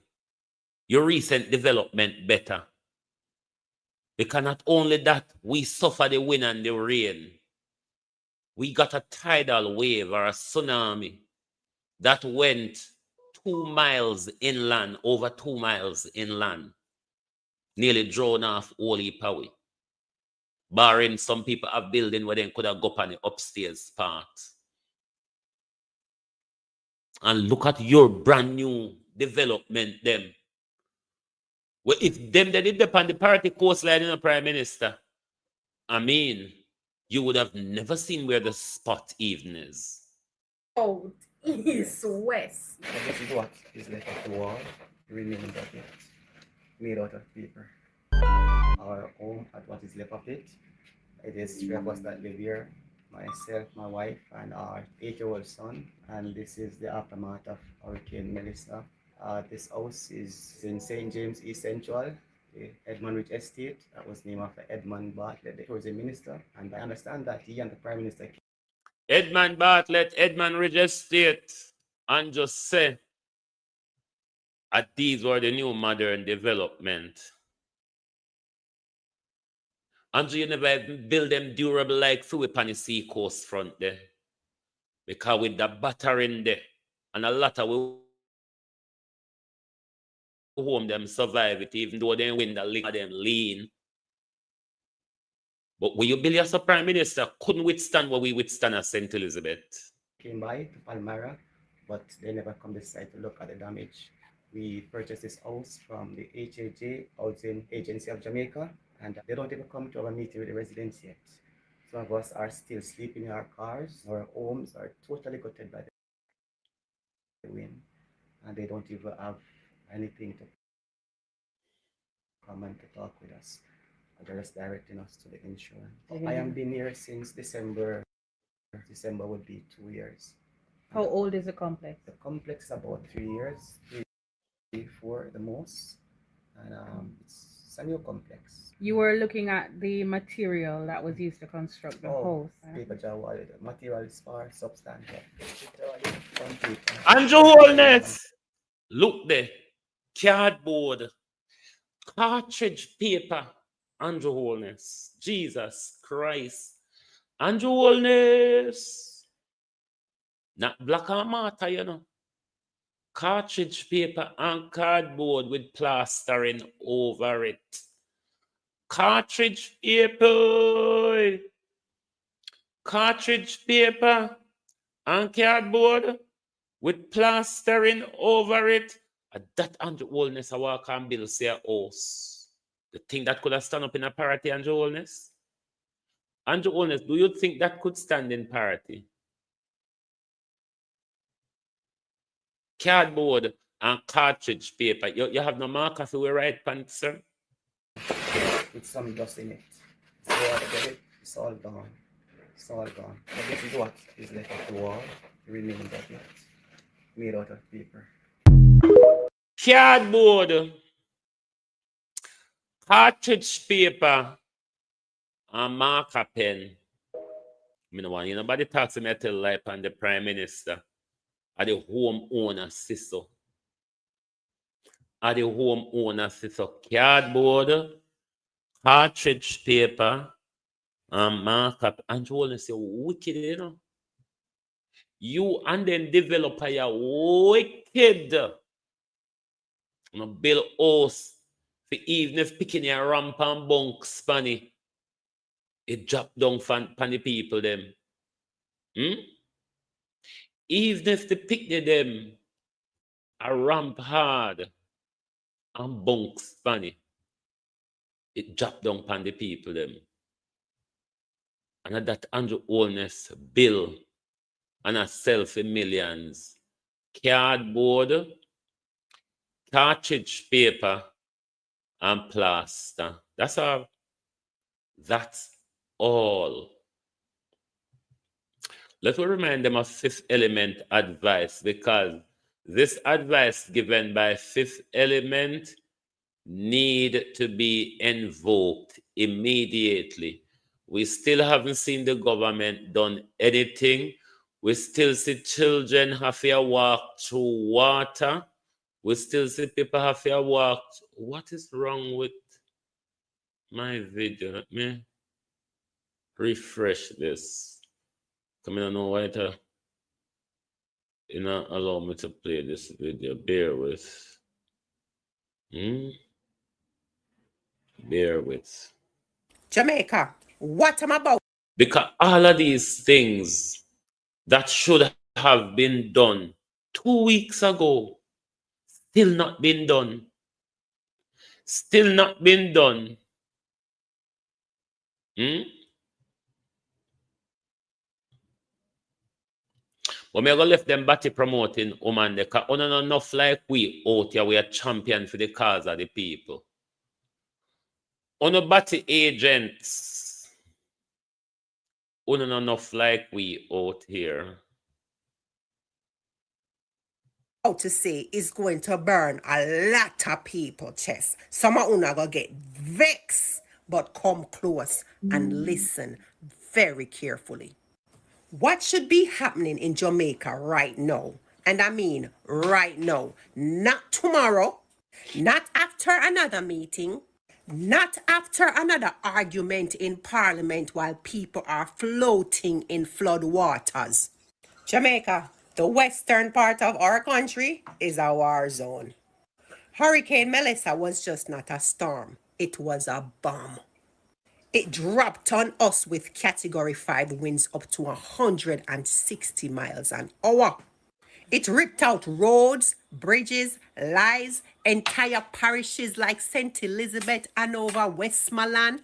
your recent development better. Because not only that, we suffer the wind and the rain. We got a tidal wave or a tsunami that went 2 miles inland, over 2 miles inland. Nearly drawn off Holy Power. Barring some people have building where they could have go up on the upstairs part. And look at your brand new development them. Well, if them they did upon the party coastline in a Prime Minister, I mean, you would have never seen where the spot even is. South, east, west. This is what is left of the wall, remains of it, made out of paper. Our home at what is left of it. It is 3 of us that live here, myself, my wife, and our 8-year-old son. And this is the aftermath of Hurricane Melissa. This house is in St. James East Central, the Edmund Ridge Estate. That was named after Edmund Bartlett, the tourism minister. And I understand that he and the Prime Minister... Edmund Bartlett, Edmund Ridge Estate, and just say that these were the new modern development. And you never build them durable like through upon the sea coast front there. Because with the battering there, and a lot of home them survive it, even though they win the league, them lean. But when you build as a Prime Minister, couldn't withstand what we withstand at St. Elizabeth. Came by to Palmyra, but they never come this side to look at the damage. We purchased this house from the HAJ, Housing Agency of Jamaica, and they don't even come to our meeting with the residents yet. Some of us are still sleeping in our cars. Our homes are totally gutted by the wind, and they don't even have anything to come and to talk with us. They're just directing us to the insurance. I have been here since December. December would be 2 years. How old is the complex? The complex is about 3 years, 3, 4 the most, and it's a new complex. You were looking at the material that was used to construct the house. Paper jar wall. The material is far substantial. Andrew Holness, look there, cardboard, cartridge paper. Andrew Holness, Jesus Christ, Andrew Holness, not black and mortar, you know. Cartridge paper and cardboard with plastering over it. Cartridge paper. Cartridge paper and cardboard with plastering over it. That Andrew Holness I walk and build say a house. The thing that could have stand up in a party, Andrew Holness? Andrew Holness, do you think that could stand in party? Cardboard and cartridge paper. You have no marker for we write pants, sir? With some dust in it. So I get it, it's all gone. It's all gone. But this is what is left of the wall, the remaining of it, made out of paper. Cardboard, cartridge paper, and marker pen. I don't want nobody talks to me till life and the Prime Minister. Are the homeowner sister. Are the homeowner sister. Cardboard, cartridge paper, and marker. And you want to say wicked, you know? You and then developer, you're wicked. You know, build house for even if picking your ramp and bunk spanny, it drop down from the people them. Even if the pick them a ramp hard and bunk spanny, it drop down from the people them. And that Andrew Holness bill and a sell for millions. Cardboard, cartridge paper, and plaster. That's all. That's all. Let's remind them of Fifth Element advice, because this advice given by Fifth Element need to be invoked immediately. We still haven't seen the government done anything. We still see children have to walk through water. We still see people have to walk. What is wrong with my video? Let me refresh this. I don't know why it not allow me to play this video. Bear with. Bear with. Jamaica, what am I about? Because all of these things that should have been done 2 weeks ago, still not been done. Still not been done. But me go left them batty promoting woman because on enough like we out here, we are champion for the cause of the people. On a batty agents, on enough like we out here. To say is going to burn a lot of people chest. Some of una gonna get vexed, but come close and listen very carefully. What should be happening in Jamaica right now? And I mean right now, not tomorrow, not after another meeting, not after another argument in Parliament while people are floating in flood waters. Jamaica, the western part of our country, is a war zone. Hurricane Melissa was just not a storm. It was a bomb. It dropped on us with Category 5 winds up to 160 miles an hour. It ripped out roads, bridges, lies, entire parishes like St. Elizabeth, Hanover, Westmoreland,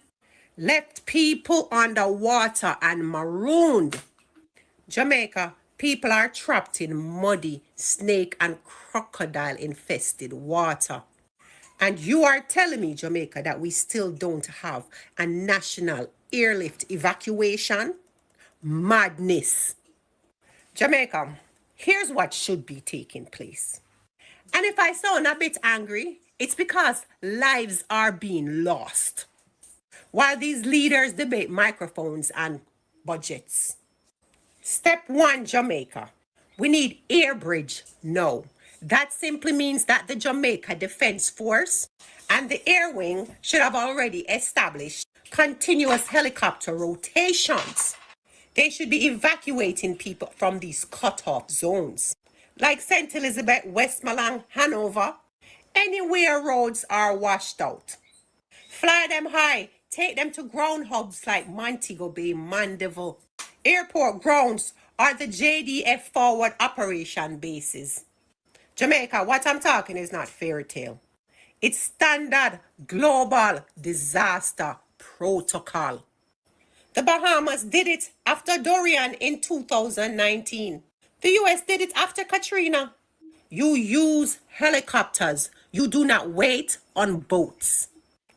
left people underwater and marooned. Jamaica, people are trapped in muddy, snake and crocodile infested water. And you are telling me, Jamaica, that we still don't have a national airlift evacuation? Madness. Jamaica, here's what should be taking place. And if I sound a bit angry, it's because lives are being lost while these leaders debate microphones and budgets. Step 1, Jamaica. We need air bridge now. That simply means that the Jamaica Defense Force and the Air Wing should have already established continuous helicopter rotations. They should be evacuating people from these cut-off zones, like St. Elizabeth, Westmoreland, Hanover, anywhere roads are washed out. Fly them high. Take them to ground hubs like Montego Bay, Mandeville. Airport grounds are the JDF forward operation bases. Jamaica, what I'm talking is not fairy tale. It's standard global disaster protocol. The Bahamas did it after Dorian in 2019. The US did it after Katrina. You use helicopters. You do not wait on boats.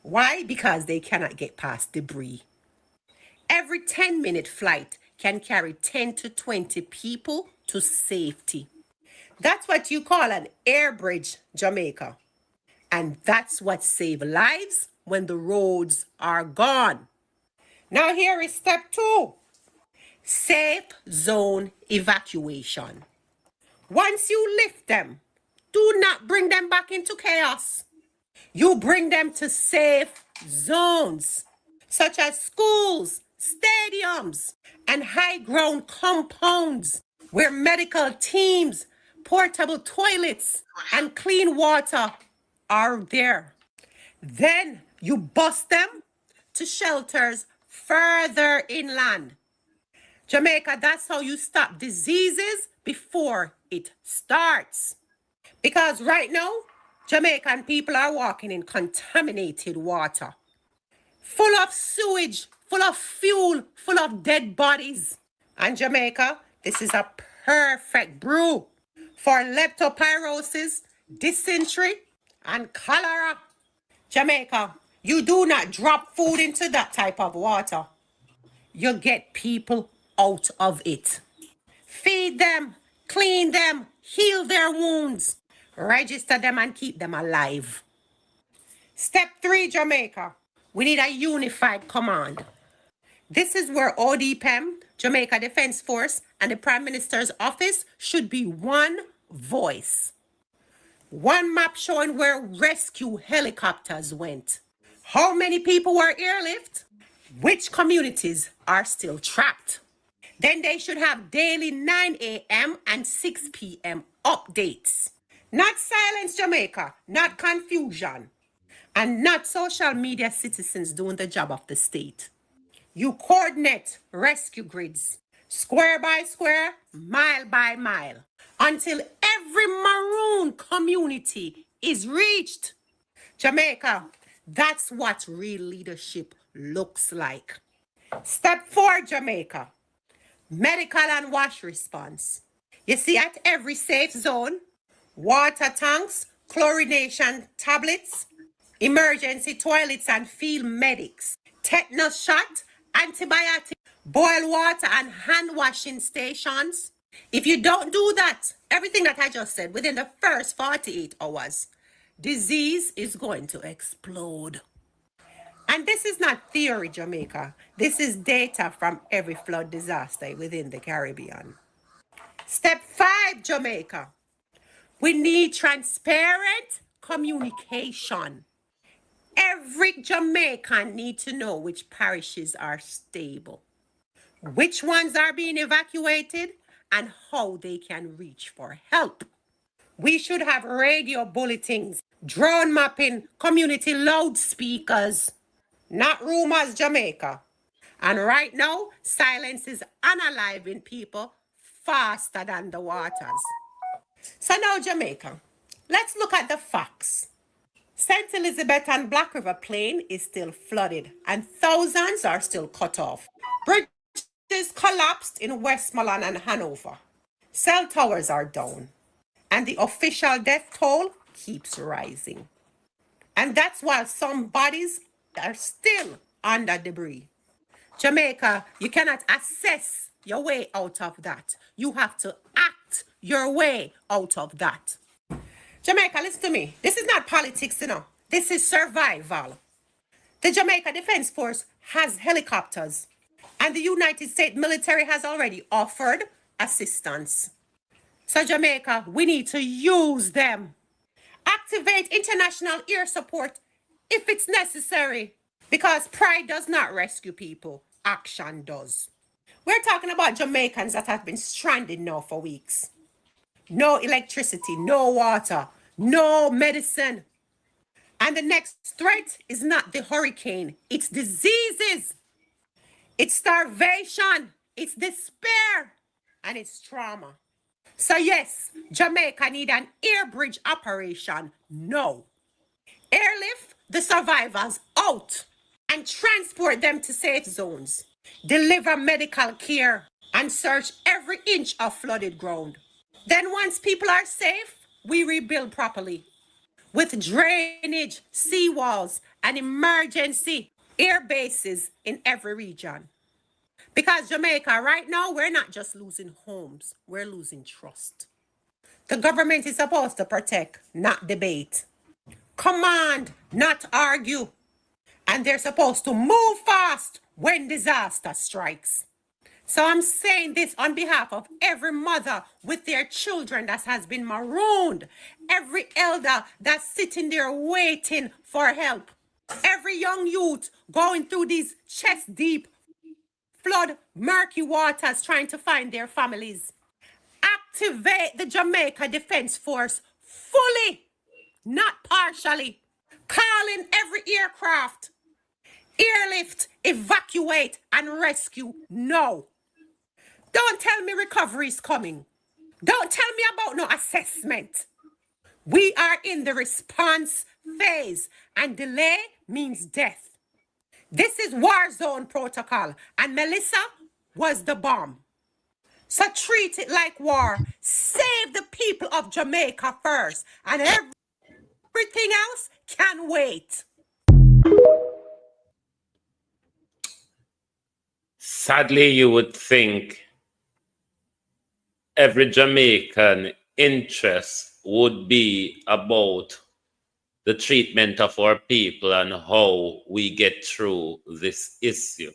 Why? Because they cannot get past debris. Every 10-minute flight can carry 10 to 20 people to safety. That's what you call an air bridge, Jamaica. And that's what saves lives when the roads are gone. Now here is step 2. Safe zone evacuation. Once you lift them, do not bring them back into chaos. You bring them to safe zones, such as schools, stadiums, and high ground compounds where medical teams, portable toilets, and clean water are there. Then you bus them to shelters further inland. Jamaica, that's how you stop diseases before it starts. Because right now, Jamaican people are walking in contaminated water, full of sewage, full of fuel, full of dead bodies. And Jamaica, this is a perfect brew for leptospirosis, dysentery, and cholera. Jamaica, you do not drop food into that type of water. You get people out of it. Feed them, clean them, heal their wounds, register them and keep them alive. Step 3, Jamaica. We need a unified command. This is where ODPEM, Jamaica Defense Force, and the Prime Minister's office should be one voice. One map showing where rescue helicopters went. How many people were airlifted? Which communities are still trapped? Then they should have daily 9 a.m. and 6 p.m. updates. Not silence, Jamaica, not confusion, and not social media citizens doing the job of the state. You coordinate rescue grids, square by square, mile by mile, until every maroon community is reached. Jamaica, that's what real leadership looks like. Step 4, Jamaica. Medical and wash response. You see, at every safe zone, water tanks, chlorination tablets, emergency toilets and field medics, tetanus shot, antibiotic, boil water and hand washing stations. If you don't do that, everything that I just said, within the first 48 hours, disease is going to explode. And this is not theory, Jamaica. This is data from every flood disaster within the Caribbean. Step 5, Jamaica. We need transparent communication. Every Jamaican needs to know which parishes are stable, which ones are being evacuated, and how they can reach for help. We should have radio bulletins, drone mapping, community loudspeakers. Not rumors, Jamaica. And right now, silence is unaliving people faster than the waters. So now, Jamaica, let's look at the facts. St. Elizabeth and Black River Plain is still flooded and thousands are still cut off. Bridges collapsed in Westmoreland and Hanover. Cell towers are down. And the official death toll keeps rising. And that's while some bodies are still under debris. Jamaica, you cannot assess your way out of that. You have to act your way out of that. Jamaica, listen to me. This is not politics, you know. This is survival. The Jamaica Defense Force has helicopters, and the United States military has already offered assistance. So Jamaica, we need to use them. Activate international air support if it's necessary, because pride does not rescue people, action does. We're talking about Jamaicans that have been stranded now for weeks. No electricity, no water, no medicine. And the next threat is not the hurricane, it's diseases, it's starvation, it's despair, and it's trauma. So yes, Jamaica need an air bridge operation. No. Airlift the survivors out and transport them to safe zones. Deliver medical care and search every inch of flooded ground. Then once people are safe, we rebuild properly with drainage, seawalls, and emergency air bases in every region. Because Jamaica, right now, we're not just losing homes, we're losing trust. The government is supposed to protect, not debate. Command, not argue. And they're supposed to move fast when disaster strikes. So I'm saying this on behalf of every mother with their children that has been marooned, every elder that's sitting there waiting for help, every young youth going through these chest deep flood murky waters trying to find their families. Activate the Jamaica Defense Force fully, not partially. Call in every aircraft. Airlift, evacuate, and rescue now. Don't tell me recovery is coming. Don't tell me about no assessment. We are in the response phase, and delay means death. This is war zone protocol, and Melissa was the bomb. So treat it like war. Save the people of Jamaica first, and everything else can wait. Sadly, you would think every Jamaican interest would be about the treatment of our people and how we get through this issue.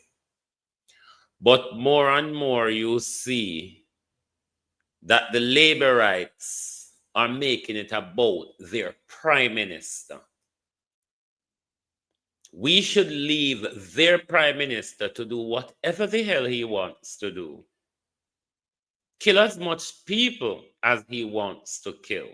But more and more you see that the labor rights are making it about their prime minister. We should leave their prime minister to do whatever the hell he wants to do. Kill as much people as he wants to kill.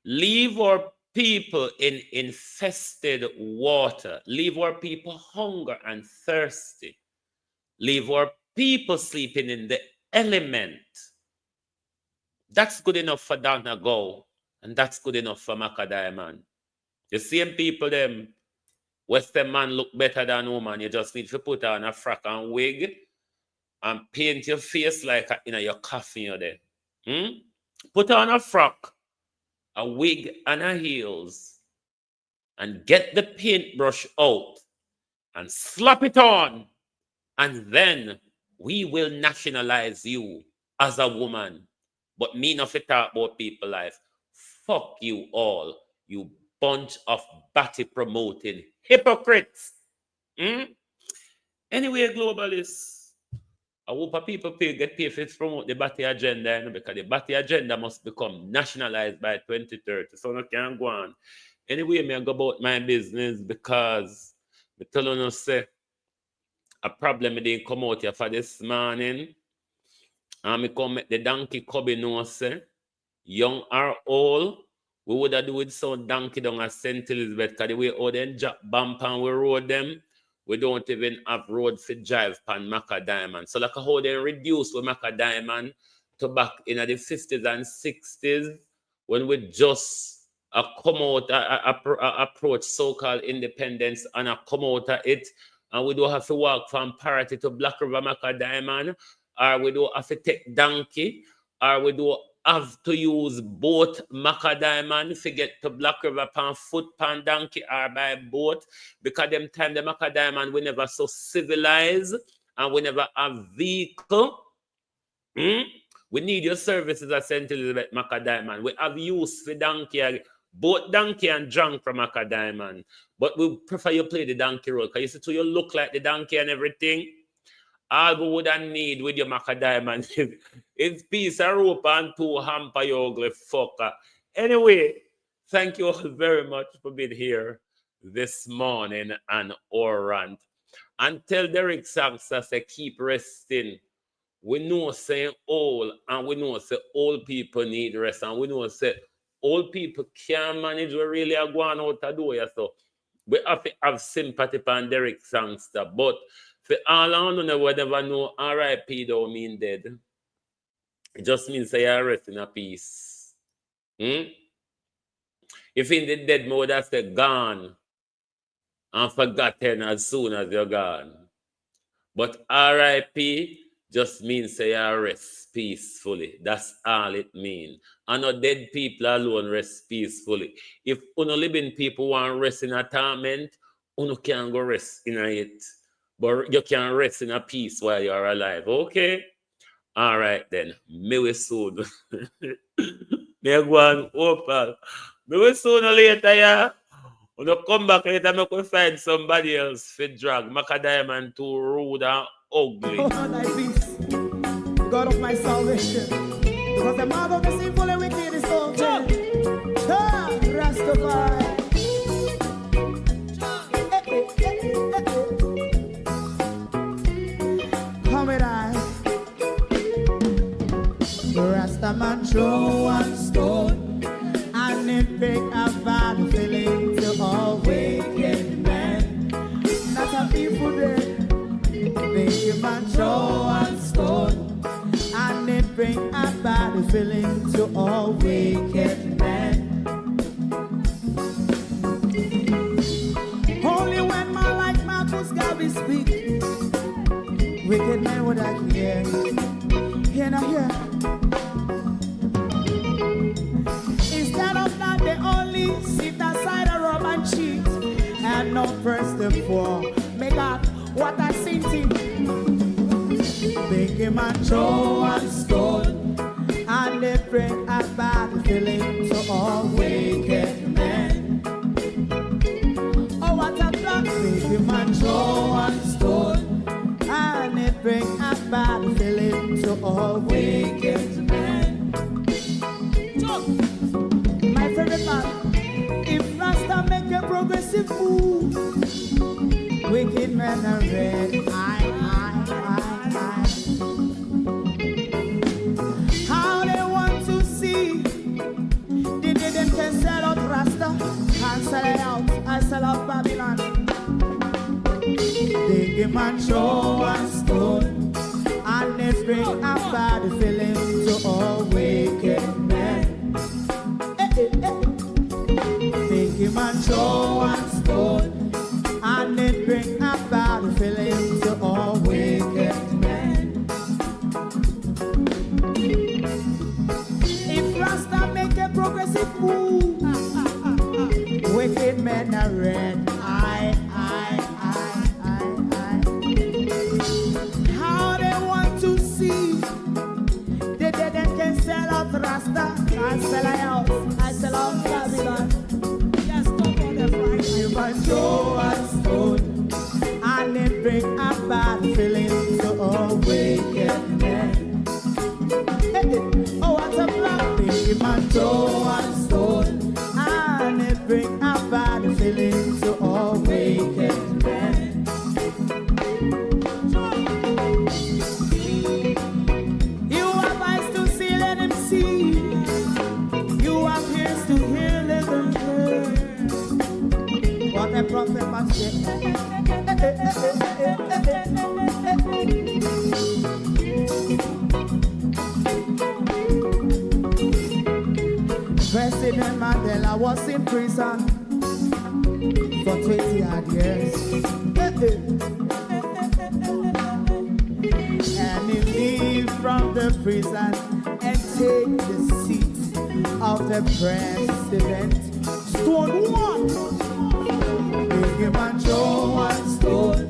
Leave our people in infested water. Leave our people hunger and thirsty. Leave our people sleeping in the element. That's good enough for Donna Go, and that's good enough for Maca Diamond. The same people, them, Western man look better than woman. You just need to put on a frock and wig and paint your face like your coffin you're there. Put on a frock, a wig, and a heels, and get the paintbrush out and slap it on, and then we will nationalize you as a woman. But me not to talk about people life. Fuck you all, you bunch of batty promoting hypocrites. Anyway, globalists, I hope people get paid to promote the batty agenda, because the batty agenda must become nationalized by 2030. So I can't go on. Anyway, me I go about my business, because I tell you say a problem didn't come out here for this morning. And me come make the donkey cubby know say, young or old, we would have do with some donkey down at St. Elizabeth, because the way all them jack bump and we road them, we don't even have road for drive pan Maca Diamond. So like how they reduce with Maca Diamond to back in the 50s and 60s, when we just come out, approach so-called independence and come out of it, and we don't have to walk from Parity to Black River Maca Diamond, or we don't have to take donkey, or we don't have to use boat Maca Diamond to get to Black River pan foot, pan donkey, or by boat, because them time the Maca Diamond we never so civilized and we never have vehicle. We need your services at St. Elizabeth Maca Diamond. We have use for donkey, both donkey and drunk from Maca Diamond. But we prefer you play the donkey role, because you see, so you look like the donkey and everything. All we would need with your Maca Diamond is piece of rope and two hamper, you ugly fucker. Anyway, thank you all very much for being here this morning and our rant. And tell Derek Saxa say keep resting. We know say old, and we know say old people need rest, and we know say old people can't manage what really are going out to do. Yeah, so we have to have sympathy for Derek Sangster. But for all I don't know, whatever know RIP don't mean dead. It just means say you rest in a peace. If in the dead mode, that's the gone and forgotten as soon as you're gone. But RIP just means say you rest peacefully. That's all it means. And not dead people alone rest peacefully. If uno living people want rest in a torment, uno can go rest in it. But you can rest in a peace while you're alive. Okay? All right then. Me we soon. Me go on Opal. Me we soon or later, yeah. When you come back later, me could find somebody else for drag. Maca Diamond too rude and ugly. Oh, thy peace, God of my salvation. Because the mouth of the sinful and wicked is open. Rastafari. Come with I. Rastaman throw one stone and it break a bad feeling to all wicked men. Not a people there. Make a man throw one stone and it bring a bad feeling to all wicked men. Only when man like Marcus Garvey speak, wicked men would I hear. Hear not hear. Instead of not they only sit aside a rob and cheat and not press the poor. Make up what I seen to make him a throw and stone and they bring a bad feeling to all wicked men. Oh, what a plan, make him a throw and stone and they bring a bad feeling to all wicked men. My favorite man, if Rasta make a progressive move, wicked men are red, I. How they want to see the them can sell out Rasta and sell it out, I sell out Babylon. They give man show and stone and they bring a bad feeling to all wicked men. They give man show and stone and it bring a bad feeling to all wicked men. If Rasta make a progressive move, wicked men are red. How they want to see the dead and can sell out Rasta, I sell out, I sell out Babylon. Yes, stop on the Friday. You might show and stone and it bring a bad feeling to all wicked men. Oh, what a black baby man, throw and stone and it bring a bad feeling to all wicked men. You have eyes to see, let him see. You have ears to hear, let them hear. What a prophet must say. President Mandela was in prison for 20 odd years. And he leave from the prison and take the seat of the president. Stone one. Big him and throw one stone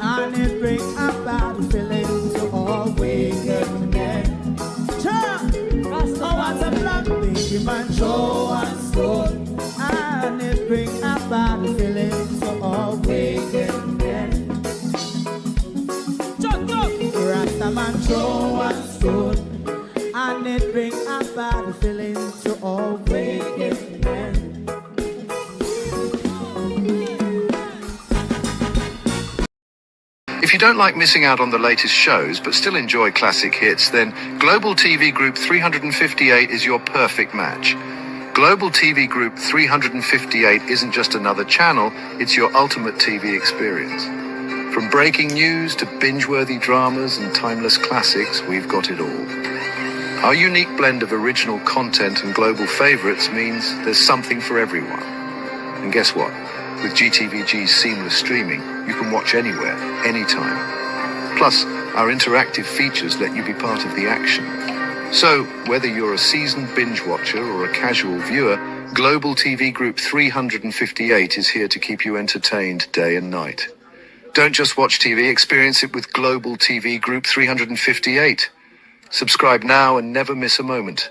and it bring a bad feeling to all wicked men. Oh, what a black baby man, throw and stone and it bring a bad feeling to all wicked men. Rasta man, throw and stone and it bring a bad feeling to all wicked men. If you don't like missing out on the latest shows but still enjoy classic hits, then Global TV Group 358 is your perfect match. Global TV Group 358 isn't just another channel, it's your ultimate TV experience. From breaking news to binge-worthy dramas and timeless classics, we've got it all. Our unique blend of original content and global favorites means there's something for everyone. And guess what? With GTVG's seamless streaming, you can watch anywhere, anytime. Plus, our interactive features let you be part of the action. So, whether you're a seasoned binge watcher or a casual viewer, Global TV Group 358 is here to keep you entertained day and night. Don't just watch TV, experience it with Global TV Group 358. Subscribe now and never miss a moment.